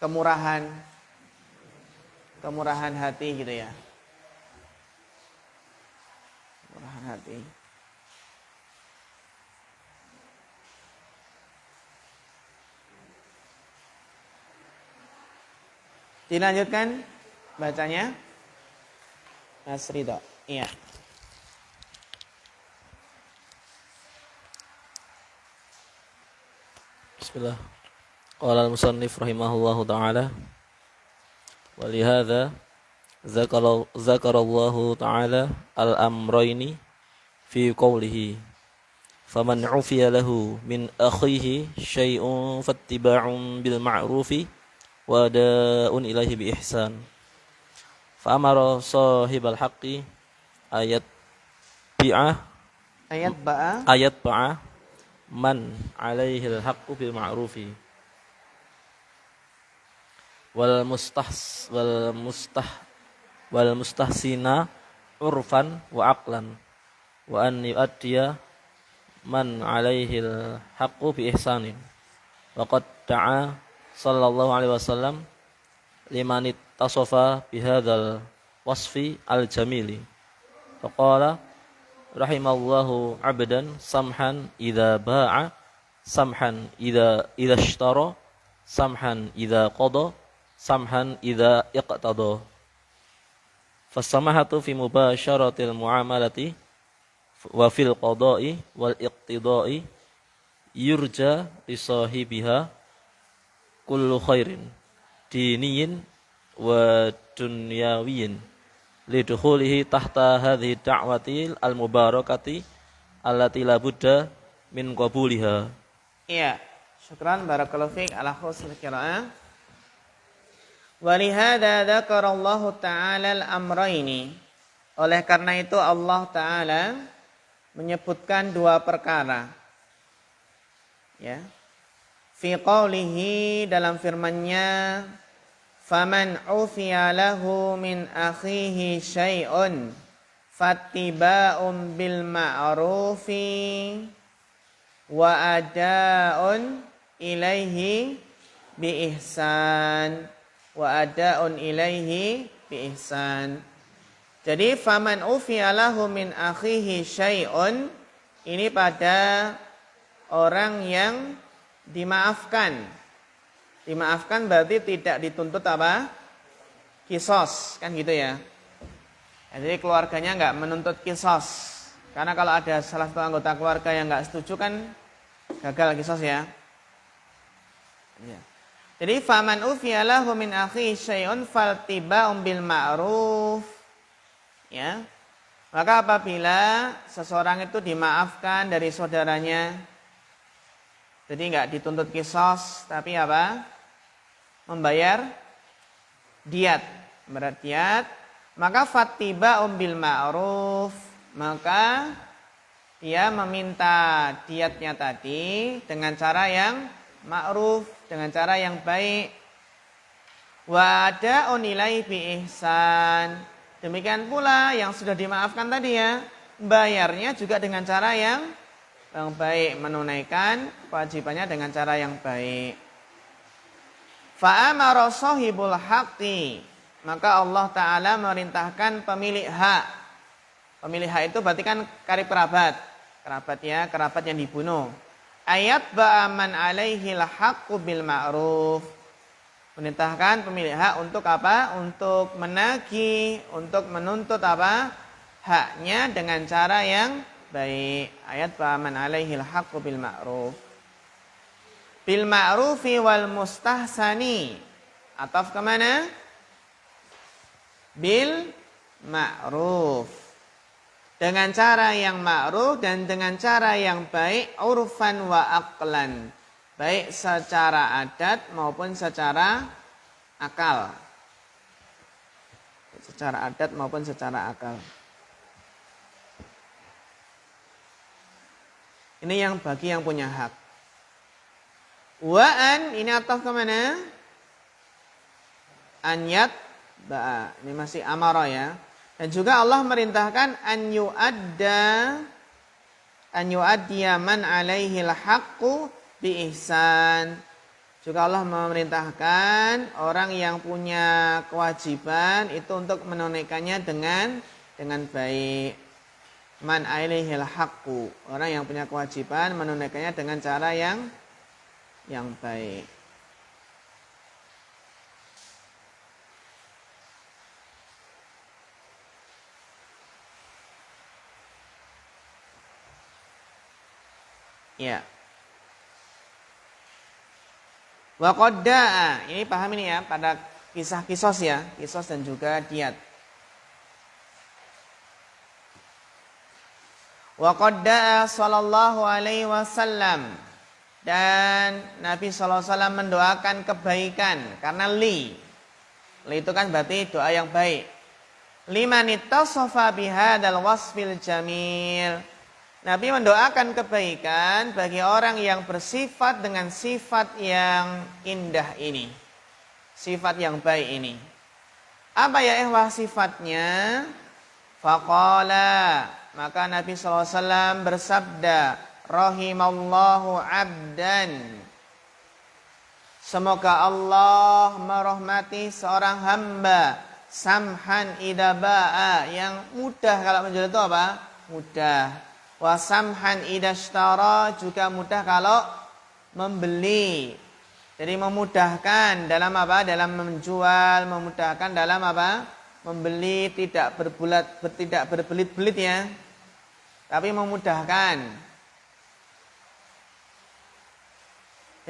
kemurahan hati gitu ya. Kemurahan hati. Dilanjutkan bacanya. Mas Ridho. Iya. Bismillah. Qala al-musannif rahimahullahu ta'ala, wa lihadza zakarallahu ta'ala al-amrayni fi qawlihi faman 'ufiya lahu min akhihi syai'un fattiba'un bil ma'rufi wa da'un ilaihi bi ihsan. Fa amara sahibal haqqi ayat ba'a man 'alaihi al-haqqu bil ma'rufi wal mustahsina urfan wa aqlan wa an yu'addiya man 'alaihi al-haqqu bi ihsanin. Wa qad da'a sallallahu alaihi wasallam liman ittasafa bihadzal wasfi al-jamili. Faqala rahimallahu 'abdan samhan idza ba'a, samhan idza ishtara, samhan idza qada, samhan idza iqtada. Fasamahatu fi mubasharatil muamalati wa fil qada'i wal iqtida'i yurja li sahibiha kullu khairin diniyin wa dunyawiyin lidukhulihi tahta hadhihi da'wati al-mubarakati allati la budda min qabuliha. Iya, syukran barakallahu fiik ala husnil qiraa'ah. Wa lihada dzakarallahu ta'ala al-amrayni. Oleh karena itu Allah Ta'ala menyebutkan dua perkara. Ya. Fi qawlihi, dalam firman-Nya, faman ufiya lahu min akhihi syai'un fattiba'un bil ma'rufi wa ada'un ilaihi bi ihsan. Wa ada'un ilaihi bi ihsan. Jadi faman ufiya lahu min akhihi syai'un, ini pada orang yang dimaafkan. Dimaafkan berarti tidak dituntut apa? Kisos, kan gitu ya. Jadi keluarganya enggak menuntut kisos. Karena kalau ada salah satu anggota keluarga yang enggak setuju kan gagal kisos ya. Ya. Jadi faman ufiya lahu min akhihi syai'un faltiba'un bil ma'ruf. ya. Maka apabila seseorang itu dimaafkan dari saudaranya, jadi enggak dituntut kisos, tapi apa? Membayar diat, berdiat, maka fattiba bil ma'ruf, maka dia meminta diatnya tadi dengan cara yang ma'ruf, dengan cara yang baik. Wa ada'un ilaihi bi ihsan. Demikian pula yang sudah dimaafkan tadi ya, bayarnya juga dengan cara yang baik, menunaikan kewajibannya dengan cara yang baik. Fa amara sahibul haqqi, maka Allah Ta'ala merintahkan pemilik hak. Pemilik hak itu berarti kan karib kerabat. Kerabat yang dibunuh. Ayat ba'aman alaihi haqqu bil ma'ruf. Merintahkan pemilik hak untuk apa? Untuk menagih, untuk menuntut apa? Haknya dengan cara yang baik. Ayat ba'aman alaihi haqqu bil ma'ruf. Bil ma'rufi wal mustahsani. Ataf kemana? Bil ma'ruf. Dengan cara yang ma'ruf dan dengan cara yang baik, urfan wa aqlan. Baik secara adat maupun secara akal. Secara adat maupun secara akal. Ini yang bagi yang punya hak. Wa'an, ini ataf kemana? Anyat ba'a. Ini masih amarah ya. Dan juga Allah merintahkan an yu'addiya man alaihi haqqu bi ihsan. Juga Allah memerintahkan orang yang punya kewajiban itu untuk menunaikannya dengan baik. Man alaihi haqqu. Orang yang punya kewajiban menunaikannya dengan cara yang baik. Ya. Wa qadda'a, ini paham ini ya, pada kisah kisos ya, kisos dan juga diat. Wa qadda'a sallallahu alaihi wasallam, dan Nabi sallallahu alaihi wasallam mendoakan kebaikan karena li itu kan berarti doa yang baik. Liman ittasafa bihadzal wasfil jamil. Nabi mendoakan kebaikan bagi orang yang bersifat dengan sifat yang indah ini. Sifat yang baik ini. Apa ya ikhwah sifatnya? Faqala, maka Nabi SAW bersabda, rahimallahu abdan. Semoga Allah merahmati seorang hamba, samhan idaba'a, yang mudah kalau menjual itu apa? Mudah. Wasamhan idashtara, juga mudah kalau membeli. Jadi memudahkan dalam apa? Dalam menjual, memudahkan dalam apa? Membeli, tidak berbelit-belit ya. Tapi memudahkan.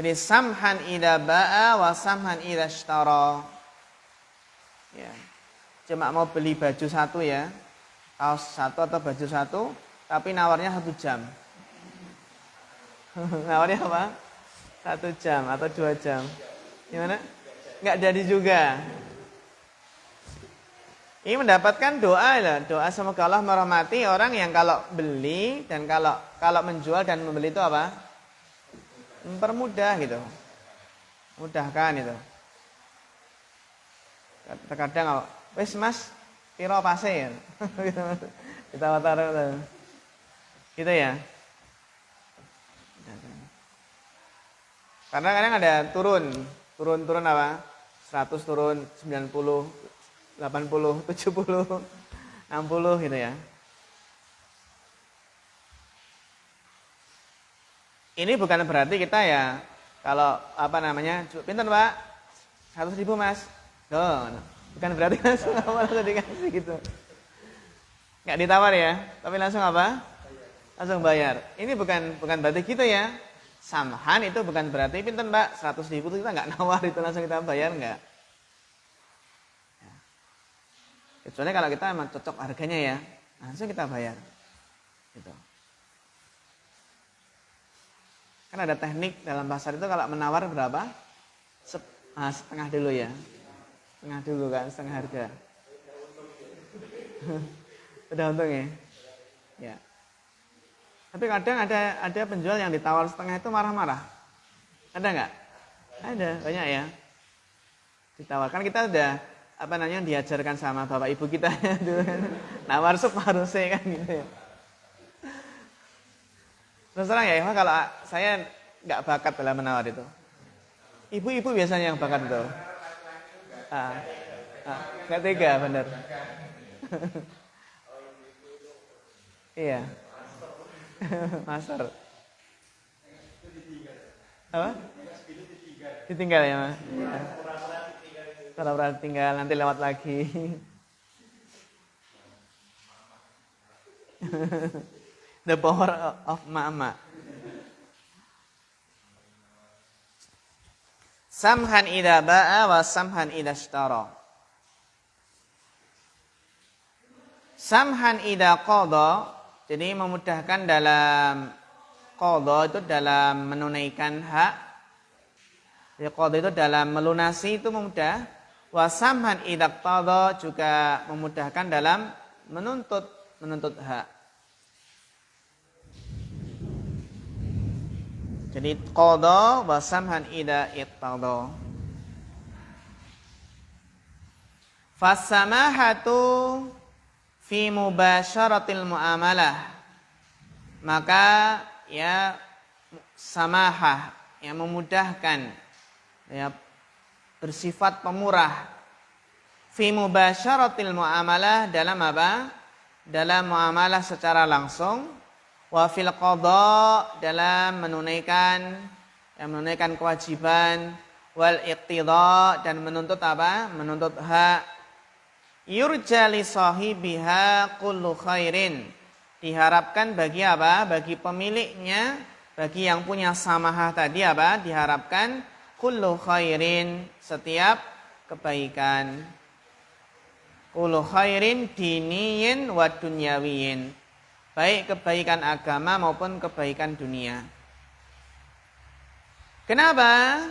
Jadi samhan idza ba'a wa samhan idza ishtara. Ya. Cuma mau beli baju satu ya. Kaos satu atau baju satu, tapi nawarnya 1 jam. Nawarnya apa? 1 jam atau 2 jam. Gimana? Enggak jadi juga. Ini mendapatkan doa lah. Doa semoga Allah merahmati orang yang kalau beli dan kalau menjual dan membeli itu apa? Mempermudah gitu. Mudahkan itu. Terkadang wis Mas, piro pasir. Kita taruh gitu ya. Karena kadang ada turun apa? 100 turun, 90, 80, 70, 60 gitu ya. Ini bukan berarti kita ya kalau apa namanya, pinten Pak? 100.000 Mas. Loh, bukan berarti langsung apa dikasih gitu. Enggak ditawar ya, tapi langsung apa? Langsung bayar. Ini bukan berarti gitu ya. Samhan itu bukan berarti pinten Mbak 100.000 itu kita enggak nawar itu langsung kita bayar enggak. Kecuali kalau kita memang cocok harganya ya, langsung kita bayar. Gitu. Kan ada teknik dalam pasar itu kalau menawar berapa? Setengah dulu ya. Setengah dulu kan, setengah harga. Udah untung ya? Ya. Tapi kadang ada penjual yang ditawar setengah itu marah-marah. Ada nggak? Ada, banyak ya. Ditawarkan kita udah diajarkan sama bapak ibu kita dulu kan. Nawar separuhnya kan gitu ya. Terus terang ya, emang kalau saya nggak bakat dalam menawar itu. Ibu-ibu biasanya yang bakat itu. Nggak tega, bener. Iya. Master. Apa? Ditinggal ya, Mas. Pura-pura tinggal, nanti lewat lagi. The power of mama. Samhan idza ba'a wa samhan idza ishtara. Samhan idza qada, jadi memudahkan dalam qada itu dalam menunaikan hak. Jadi qada itu dalam melunasi itu mudah. Wa samhan idza qada juga memudahkan dalam menuntut hak. Jadi qada wa samhan idza iqtada. Fasamahatu fi mubasyaratil muamalah. Maka ya samahah yang memudahkan ya bersifat pemurah fi mubasyaratil muamalah dalam apa? Dalam muamalah secara langsung. Wa fil qada dalam menunaikan kewajiban, wal iqtida dan menuntut apa? Menuntut hak. Yurja li sahibiha kullu khairin. Diharapkan bagi apa? Bagi pemiliknya, bagi yang punya samahah tadi apa? Diharapkan kullu khairin, setiap kebaikan. Kullu khairin diniyin wa dunyawiyin. Baik kebaikan agama maupun kebaikan dunia. Kenapa?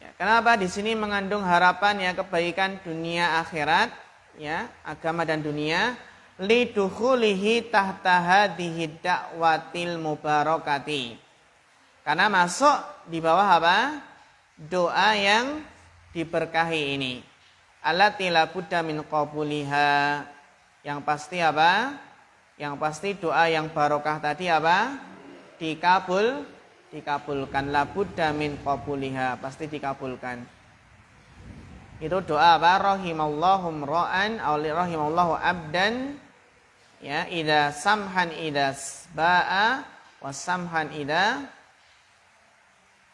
Ya, kenapa di sini mengandung harapan ya kebaikan dunia akhirat, ya agama dan dunia, lidukhulihi tahta hadhihi da'watil mubarakati. Karena masuk di bawah apa? Doa yang diberkahi ini. Allati la budda min qabuliha. Yang pasti apa? Yang pasti doa yang barokah tadi apa? Dikabulkan. La budda min qabuliha, pasti dikabulkan. Itu doa apa? Rahimallahu ra'an aw rahimallahu abdan ya idza samhan idza ba'a wa samhan idza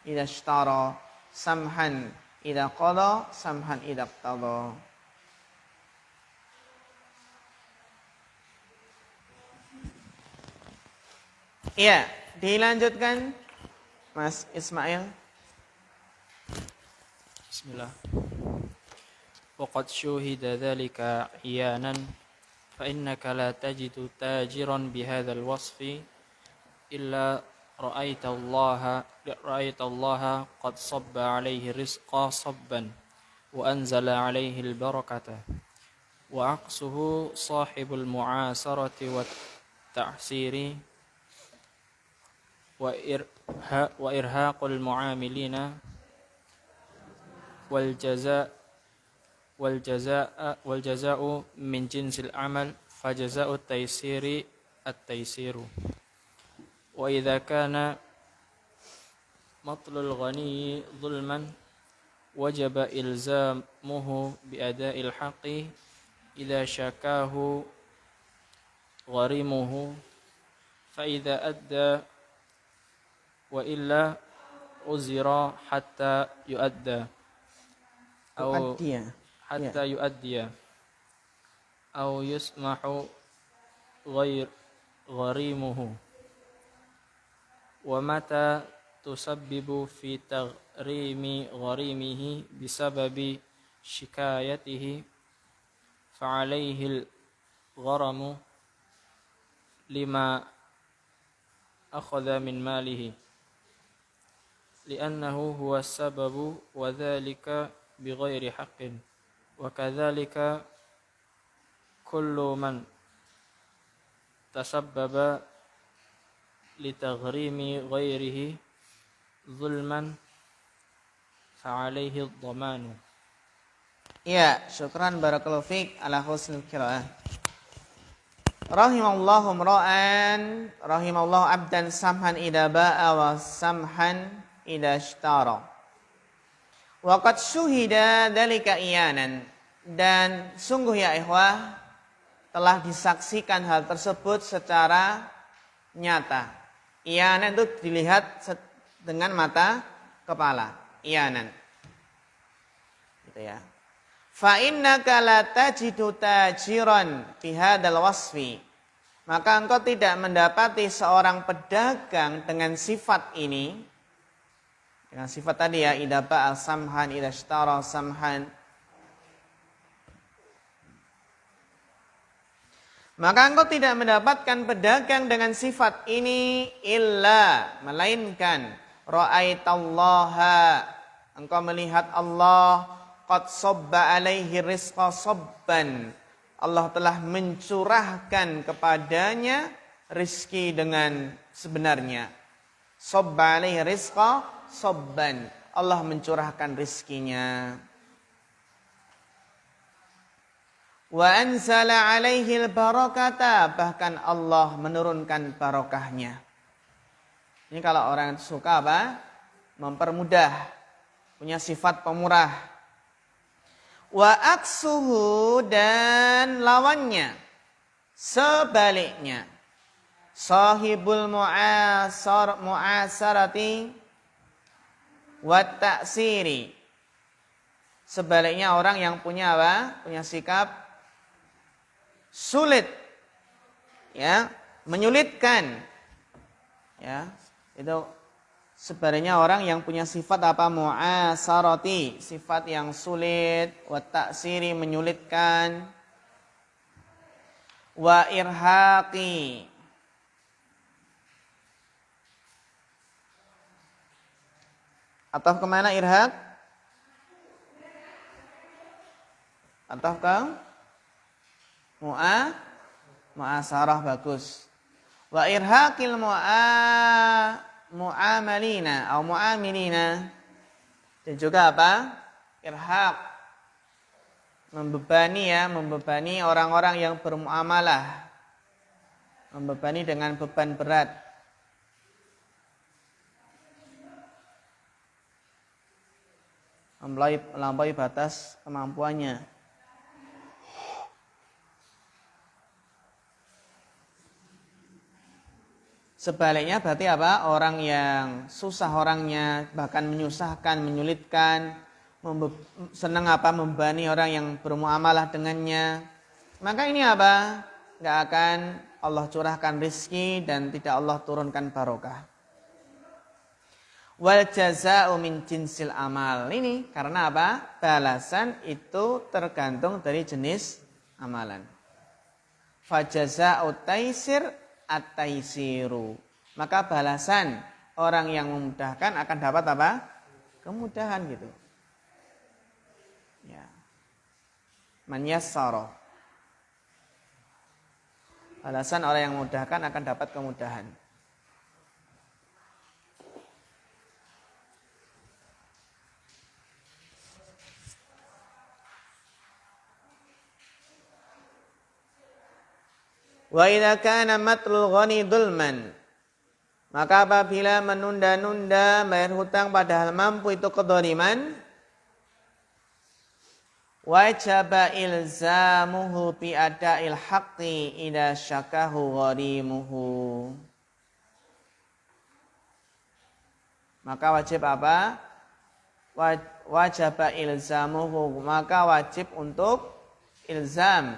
ishtara, samhan idza qada, samhan idza qtada. Iya, dilanjutkan Mas Ismail. Bismillah. Waqad syuhida dzalika iyanan fa innaka la tajidu tajiran bihadzal wasfi illa ra'aita Allah qad sabba alaihi rizqa sabban wa anzala alaihi al-barakata wa aqsuhu sahibul mu'asarati wat ta'siri wa irhaqul mu'amilina wal jaza'u min jinsil amal fajaza'u taysiri at-taysiru wa idza kana matlul ghani zulman wajaba ilzamuhu bi ada'il haqqi idza syakahu gharimuhu fa idza adda wa illa uzira hatta yuadda atau hatta yuaddiya au yusmahu gharimuhu wa mata tusabbibu fi taghrimi gharimihi bisababi shikayatihi فعليه الغرم لما أخذ من ماله لأنه هو السبب وذلك بغير حق وكذلك كل من تسبب لتغريم غيره ظلما فعليه الضمان. Ya, syukran barakallahu fiik ala husnil qiraah. Rahimallahu imra'an, rahimallahu abdan samhan idza ba'a wa samhan idza ishtara. Wa qad syuhida dzalika iyanan, dan sungguh ya ikhwah telah disaksikan hal tersebut secara nyata. Iyanan itu dilihat dengan mata kepala, iyanan. Gitu ya. Fa innaka la tajidu tajiran fi hadzal wasfi. Maka engkau tidak mendapati seorang pedagang dengan sifat ini. Dengan sifat tadi ya, idza ba'a samhan, idza ishtara samhan. Maka engkau tidak mendapatkan pedagang dengan sifat ini illa, melainkan ra'aitallaha, engkau melihat Allah qad sabba alaihi rizqa sabban. Allah telah mencurahkan kepadanya rizki dengan sebenarnya. Sabba alaihi rizqa sabban. Allah mencurahkan rizkinya. Wa anzala alaihi al-barakata, bahkan Allah menurunkan barokahnya. Ini kalau orang suka apa? Mempermudah, punya sifat pemurah. Wa aksuhu, dan lawannya, sebaliknya, sahibul mu'asarati wa ta'siri, sebaliknya orang yang punya apa? Punya sikap sulit, ya, menyulitkan, ya, itu sebaliknya orang yang punya sifat apa? Mu'asarati, sifat yang sulit, wa ta'siri, menyulitkan, wa irhaqi, atau kemana irhaq? Atau ke mu'asarah, bagus. Wa irhaqil mu'amalina atau mu'amilina, dan juga apa? Irhaq, membebani, ya, membebani orang-orang yang bermuamalah, membebani dengan beban berat. Melampaui batas kemampuannya. Sebaliknya berarti apa? Orang yang susah orangnya, bahkan menyusahkan, menyulitkan, senang apa? Membebani orang yang bermuamalah dengannya. Maka ini apa? Enggak akan Allah curahkan rizki dan tidak Allah turunkan barokah. Wal jazaa'u min jinsil amal. Ini karena apa? Balasan itu tergantung dari jenis amalan. Fa jazaa'u taisir at-taisiru. Maka balasan orang yang memudahkan akan dapat apa? Kemudahan gitu. Ya. Man yassara. Balasan orang yang memudahkan akan dapat kemudahan. Wa idza kana matlul ghani dzulman, maka apabila menunda-nunda bayar hutang padahal mampu itu kedzaliman, wajaba ilzamuhu bi ada'il haqqi idza syakahu gharimuhu. Maka wajib apa? Wajaba ilzamuhu, maka wajib untuk ilzam,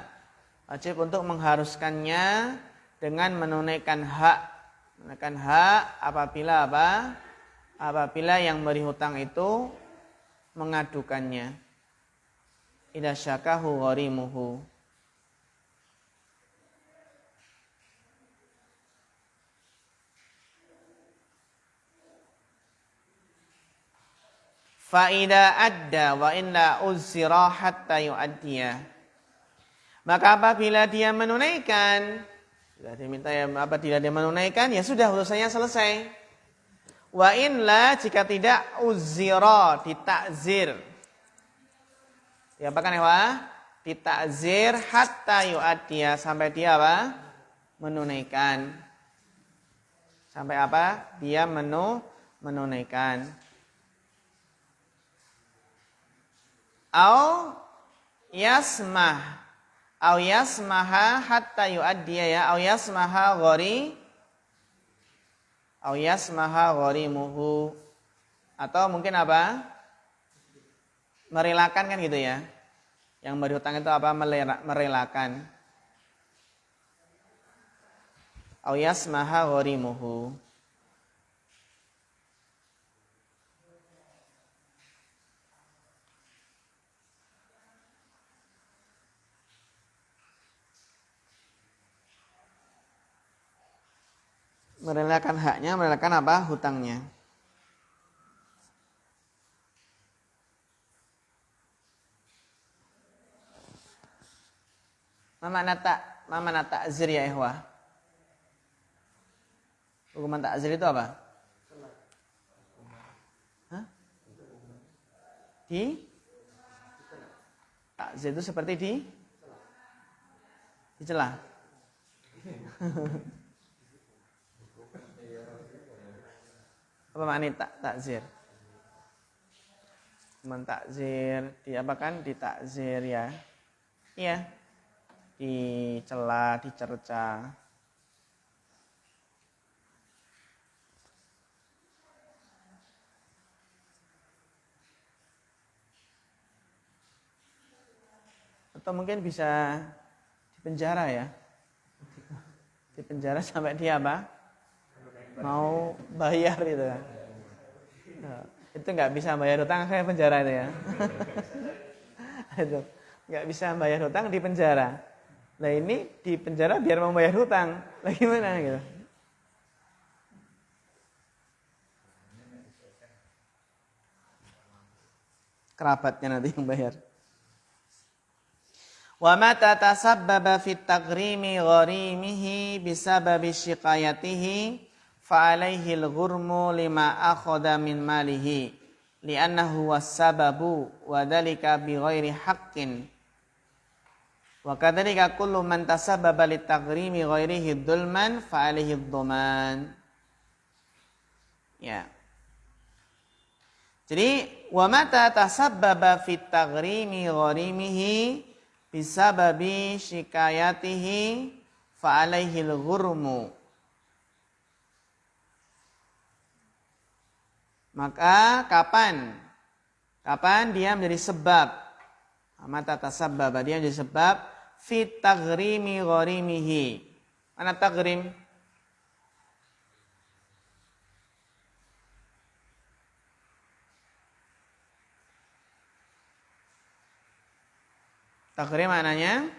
wajib untuk mengharuskannya dengan menunaikan hak. Menunaikan hak apabila apa? Apabila yang beri hutang itu mengadukannya. Idza syakahu gharimuhu. Fa'ida adda wa inna uzira hatta yu'addiya. Maka apabila dia menunaikan, sudah diminta ya, apabila dia menunaikan, ya sudah urusannya selesai. Wa inla jika tidak uzira, ditakzir. Ya apa kan ya Pak? Ditakzir hatta yu'addiya, sampai dia apa? Menunaikan. Sampai apa? Dia menunaikan. Au yasmah. Au yasmaha hatta yu'addiya ya. Au yasmaha gharimuhu. Atau mungkin apa? Merelakan kan gitu ya. Yang berhutang itu apa? Merelakan. Au yasmaha gharimuhu. Merelakan haknya, merelakan apa? Hutangnya. Mana takzir ya ikhwah? Hukuman takzir itu apa? Hah? Takzir itu seperti dicela. Apa makna takzir? Mentakzir, diapakan? Ditakzir ya. Iya. Dicela, dicerca. Atau mungkin bisa dipenjara ya. Dipenjara sampai dia apa? Mau bayar gitu kan. Itu nggak bisa bayar hutang kayak penjara itu ya. Itu nggak bisa bayar hutang di penjara. Nah ini di penjara biar mau bayar hutang. Lah gimana gitu? Kerabatnya nanti yang bayar. Wa mata tasabbaba fit taghrimi gharimihi bisababi shiqayatihi fa alaihi al-ghurmu lima akhadha min malihi li'annahu was-sababu wa dhalika bighairi haqqin wa kadzalika kullu man tasabbaba lit-taghrimi ghairihi dhulman fa alaihi ad-dhaman. Ya. Jadi wa mata tasabbaba fit taghrimi gharimihi bisababi shikayatihi fa alaihi al-ghurmu. Maka kapan dia menjadi sebab? Mata tasabbaba, dia menjadi sebab fit taghrimi gharimihi. Mana taghrim? Taghrim maknanya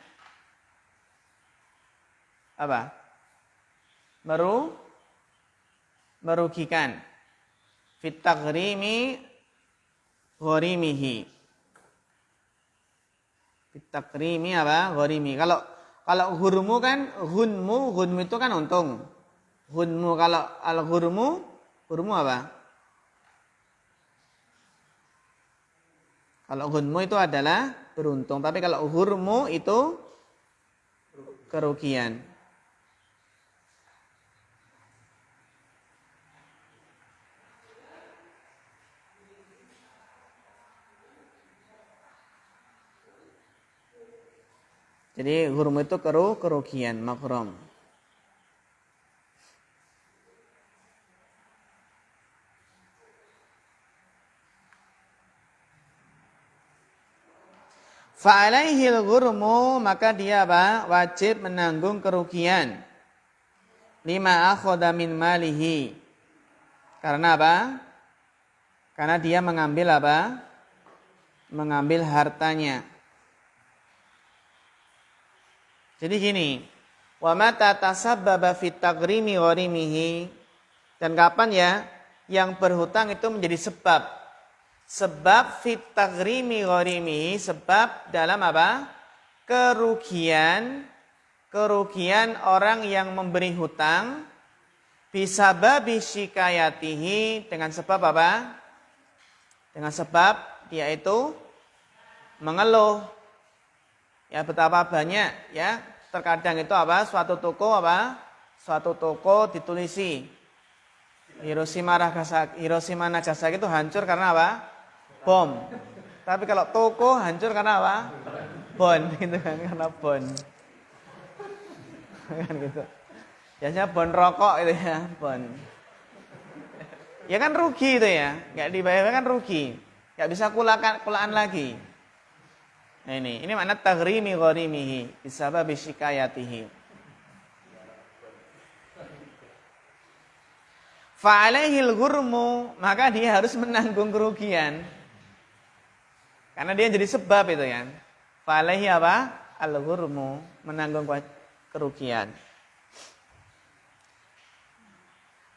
apa? Merugikan. Fit taghrimi gharimihi. Fit taghrimi apa? Gharimi. Kalau ghurmu kan ghunmu itu kan untung. Ghunmu kalau al-ghurmu apa? Kalau ghunmu itu adalah beruntung, tapi kalau ghurmu itu kerugian. Jadi ghurmu itu kerugian, maghrum. Fa'alaihi al-ghurmu, maka dia apa? Wajib menanggung kerugian. Lima akhadha min malihi. Karena apa? Karena dia mengambil apa? Mengambil hartanya. Jadi gini, wa mata tasabbaba fit taghrimi gharimihi, dan kapan ya yang berhutang itu menjadi sebab Sebab fit taghrimi gharimihi, sebab dalam apa? Kerugian orang yang memberi hutang bisababi syikayatihi, dengan sebab apa? Dengan sebab dia itu mengeluh. Ya, betapa banyak ya, terkadang itu apa? Suatu toko ditulisi Hiroshima Nagasaki itu hancur karena apa? Bom. Tapi kalau toko hancur karena apa? Bon, gitu kan, karena bon. Kan gitu. Biasanya bon rokok itu ya, bon. Ya kan rugi itu ya, nggak dibayar kan rugi, nggak bisa kulaan lagi. Nah ini makna taghrimi gharimihi bisababi syikayatihi. Fa'alaihil ghurmu, maka dia harus menanggung kerugian. Karena dia jadi sebab itu ya. Fa'alaihi apa? Al-ghurmu, menanggung kerugian.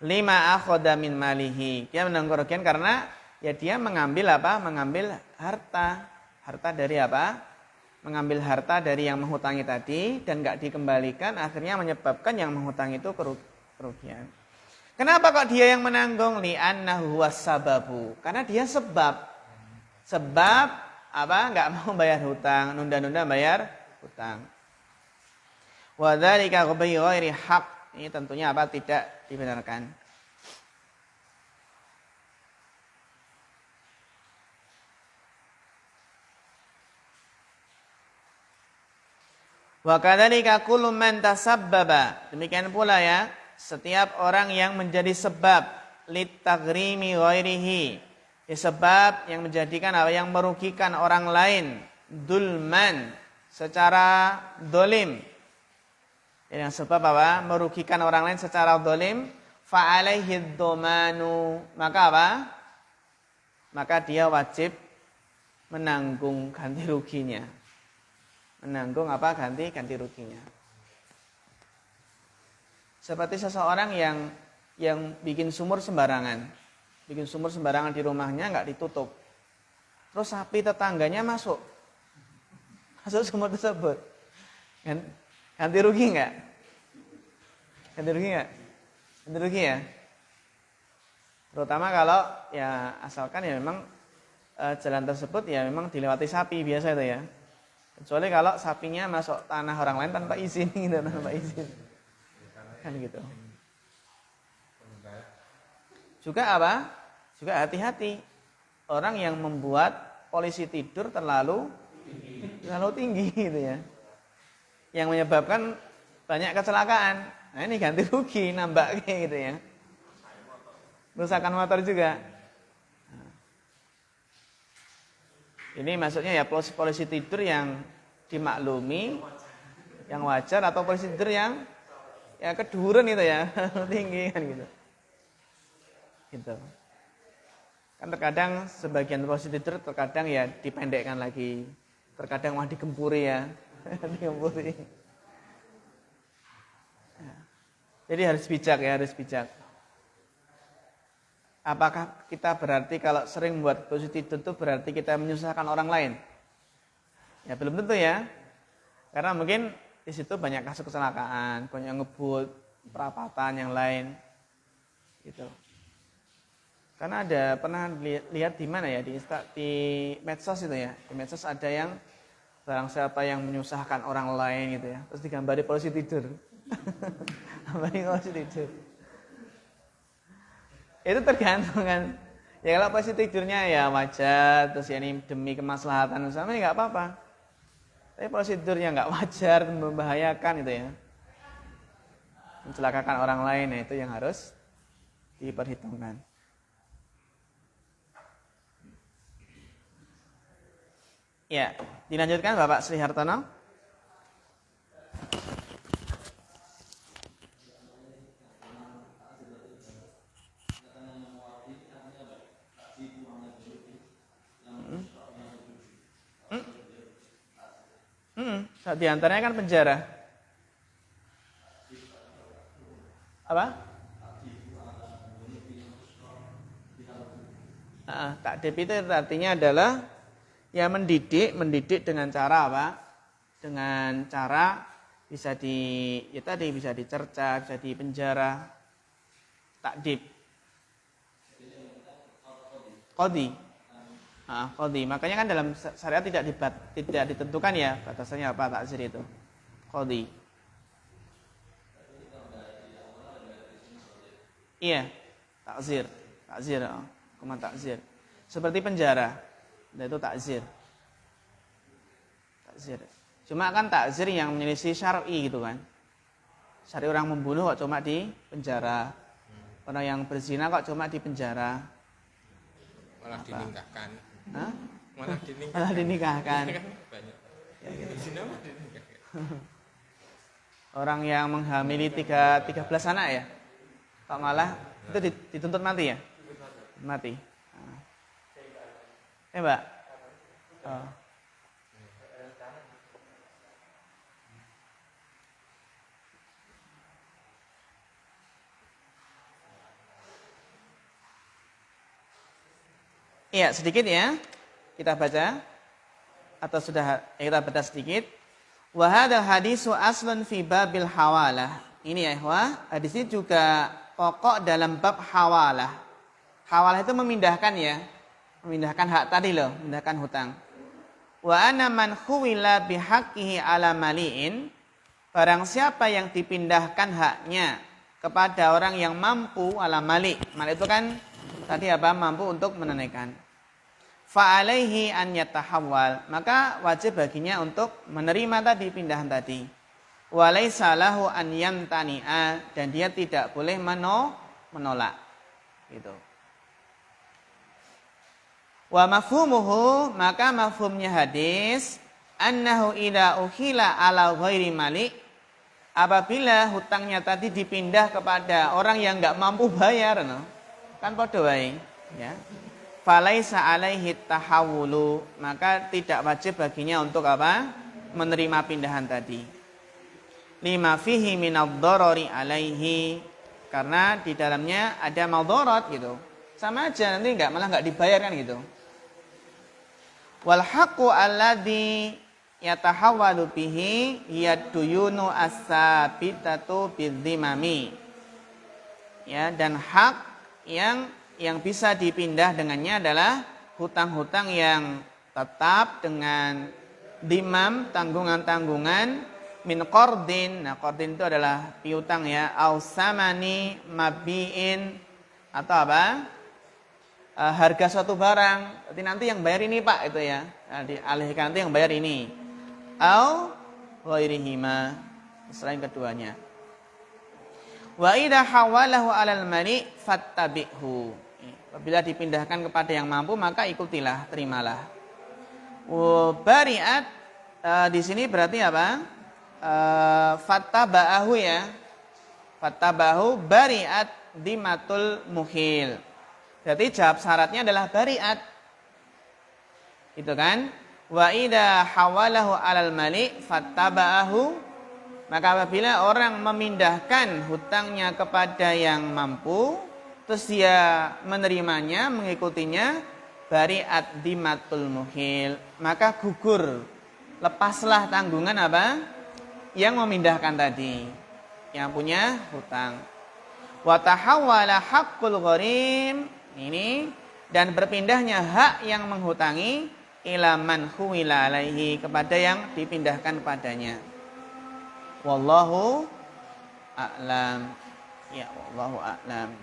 Lima akhoda min malihi. Dia menanggung kerugian karena ya dia mengambil apa? Mengambil harta. Harta dari apa? Mengambil harta dari yang menghutangi tadi dan enggak dikembalikan, akhirnya menyebabkan yang menghutangi itu kerugian. Kenapa kok dia yang menanggung? Li'annahu was-sababu. Karena dia sebab. Sebab apa? Enggak mau bayar hutang, nunda-nunda bayar hutang. Wa dzalika bi ghairi haq. Ini tentunya apa? Tidak dibenarkan. Wa kadzalika kullu man tasabbaba. Demikian pula ya, setiap orang yang menjadi sebab litaghrimi ghairihi, sebab yang menjadikan apa? Yang merugikan orang lain, dulman, secara dolim. Yang sebab apa? Merugikan orang lain secara dolim, fa'alaihi dhamanu, maka apa? Maka dia wajib menanggung ganti ruginya. Menanggung apa? Ganti ruginya. Seperti seseorang yang bikin sumur sembarangan. Bikin sumur sembarangan di rumahnya enggak ditutup. Terus sapi tetangganya masuk sumur tersebut. Ganti rugi enggak? Ganti rugi enggak? Ganti rugi ya? Terutama kalau ya asalkan ya memang jalan tersebut ya memang dilewati sapi biasa itu ya. Kecuali kalau sapinya masuk tanah orang lain tanpa izin gitu, tanpa izin. Kan gitu. Juga apa? Juga hati-hati. Orang yang membuat polisi tidur terlalu tinggi gitu ya. Yang menyebabkan banyak kecelakaan. Nah ini ganti rugi, nambah kayak gitu ya. Kerusakan motor juga. Ini maksudnya ya polisi tidur yang dimaklumi, yang wajar, atau polisi tidur yang ya keduren itu ya, tinggi kan gitu. Gitu. Kan terkadang sebagian polisi tidur terkadang ya dipendekkan lagi. Terkadang mah digempuri ya. Digempuri. Ya. Jadi harus bijak ya, harus bijak. Apakah kita berarti kalau sering membuat polisi tidur itu berarti kita menyusahkan orang lain? Ya belum tentu ya. Karena mungkin di situ banyak kasus kecelakaan, banyak ngebut, perapatan yang lain. Gitu. Karena pernah lihat di mana ya, di medsos itu ya. Di medsos ada yang barang siapa yang menyusahkan orang lain gitu ya. Terus digambari polisi tidur. Gambari polisi tidur. Itu tergantung kan. Ya kalau polisi tidurnya ya wajar, terus ya ini demi kemaslahatan sama ini enggak apa-apa. Tapi polisi tidurnya enggak wajar, membahayakan itu ya. Mencelakakan orang lain, ya itu yang harus diperhitungkan. Ya, dilanjutkan Bapak Sri Hartono. Di antaranya kan penjara. Apa? Ta'dib itu artinya adalah ya mendidik dengan cara apa? Dengan cara bisa bisa dicerca, bisa dipenjara. Ta'dib. Qadhi. Qadhi. Makanya kan dalam syariat tidak ditentukan ya batasannya apa takzir itu. Qadhi. Iya, takzir, hukuman takzir. Seperti penjara, itu takzir. Cuma kan takzir yang menyelisih syar'i gitu kan. Syar'i orang membunuh kok cuma di penjara. Orang yang berzina kok cuma di penjara. Malah dinikahkan. Hah? Malah dinikahkan. Banyak. Ya, gitu. Zina malah dinikahkan. Orang yang menghamili 13 anak ya. Kok malah itu dituntut mati ya? Mati. Mbak. Oh. Iya, sedikit ya. Kita baca atau sudah kita baca sedikit. Wa hadzal hadisu aslun fi babil hawalah. Ini ya, hadis ini juga pokok dalam bab hawalah. Hawalah itu memindahkan ya. Memindahkan hak tadi loh, memindahkan hutang. Wa ana man khuwila bihaqqihi ala mali'in. Barang siapa yang dipindahkan haknya kepada orang yang mampu ala mali'. Mali' itu kan tadi apa? Mampu untuk menunaikan. Fa alaihi an yatahawwal. Maka wajib baginya untuk menerima tadi pindahan tadi. Walaysa lahu an yamtani'a, dan dia tidak boleh menolak. Gitu. Wa mafhumuhu, maka mafhumnya hadis annahu idza ukhila ala ghairi malik, apabila hutangnya tadi dipindah kepada orang yang enggak mampu bayar, no? Kan padha wae, ya. Falaisa alaihi tahawulu, maka tidak wajib baginya untuk apa? Menerima pindahan tadi. Lima fihi minadh-dharari alaihi, karena di dalamnya ada madharat gitu. Sama aja nanti malah enggak dibayar kan gitu. Wal haqqu alladhi yatahawwalu bihi hiya duyunu as-sabitatu bidzimami. Ya, dan hak yang bisa dipindah dengannya adalah hutang-hutang yang tetap dengan dimam, tanggungan-tanggungan min qardin. Nah, qardin itu adalah piutang ya, au samani mabiin, atau apa? Harga suatu barang. Berarti nanti yang bayar ini Pak itu ya. Nah, dialihkan nanti yang bayar ini. Au ghairihima, selain keduanya. Wa idza hawalahu 'alal mali fattabi'hu. Apabila dipindahkan kepada yang mampu maka ikutilah, terimalah. Bari'at di sini berarti apa? Fattaba'ahu ya. Fattaba'ahu bari'at dimatul muhil. Berarti jawab syaratnya adalah bari'at. Itu kan? Wa idza hawalahu 'alal mali fattaba'ahu, maka apabila orang memindahkan hutangnya kepada yang mampu, terus dia menerimanya, mengikutinya, bari'at dimatul muhil, maka gugur, lepaslah tanggungan apa? Yang memindahkan tadi, yang punya hutang. Wa tahawwala haqqul gharim, ini, dan berpindahnya hak yang menghutangi ila man khuwila alaihi, kepada yang dipindahkan padanya. Wallahu a'lam. Ya, wallahu a'lam.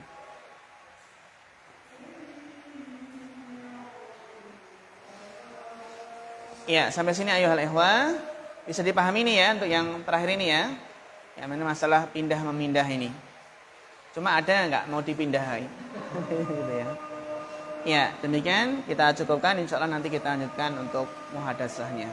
Ya, sampai sini ayuhal ikhwah. Bisa dipahami nih ya untuk yang terakhir ini ya. Yang mana masalah pindah memindah ini. Cuma ada enggak mau dipindahi? Gitu ya. Ya, demikian kita cukupkan, insyaallah nanti kita lanjutkan untuk muhadasahnya.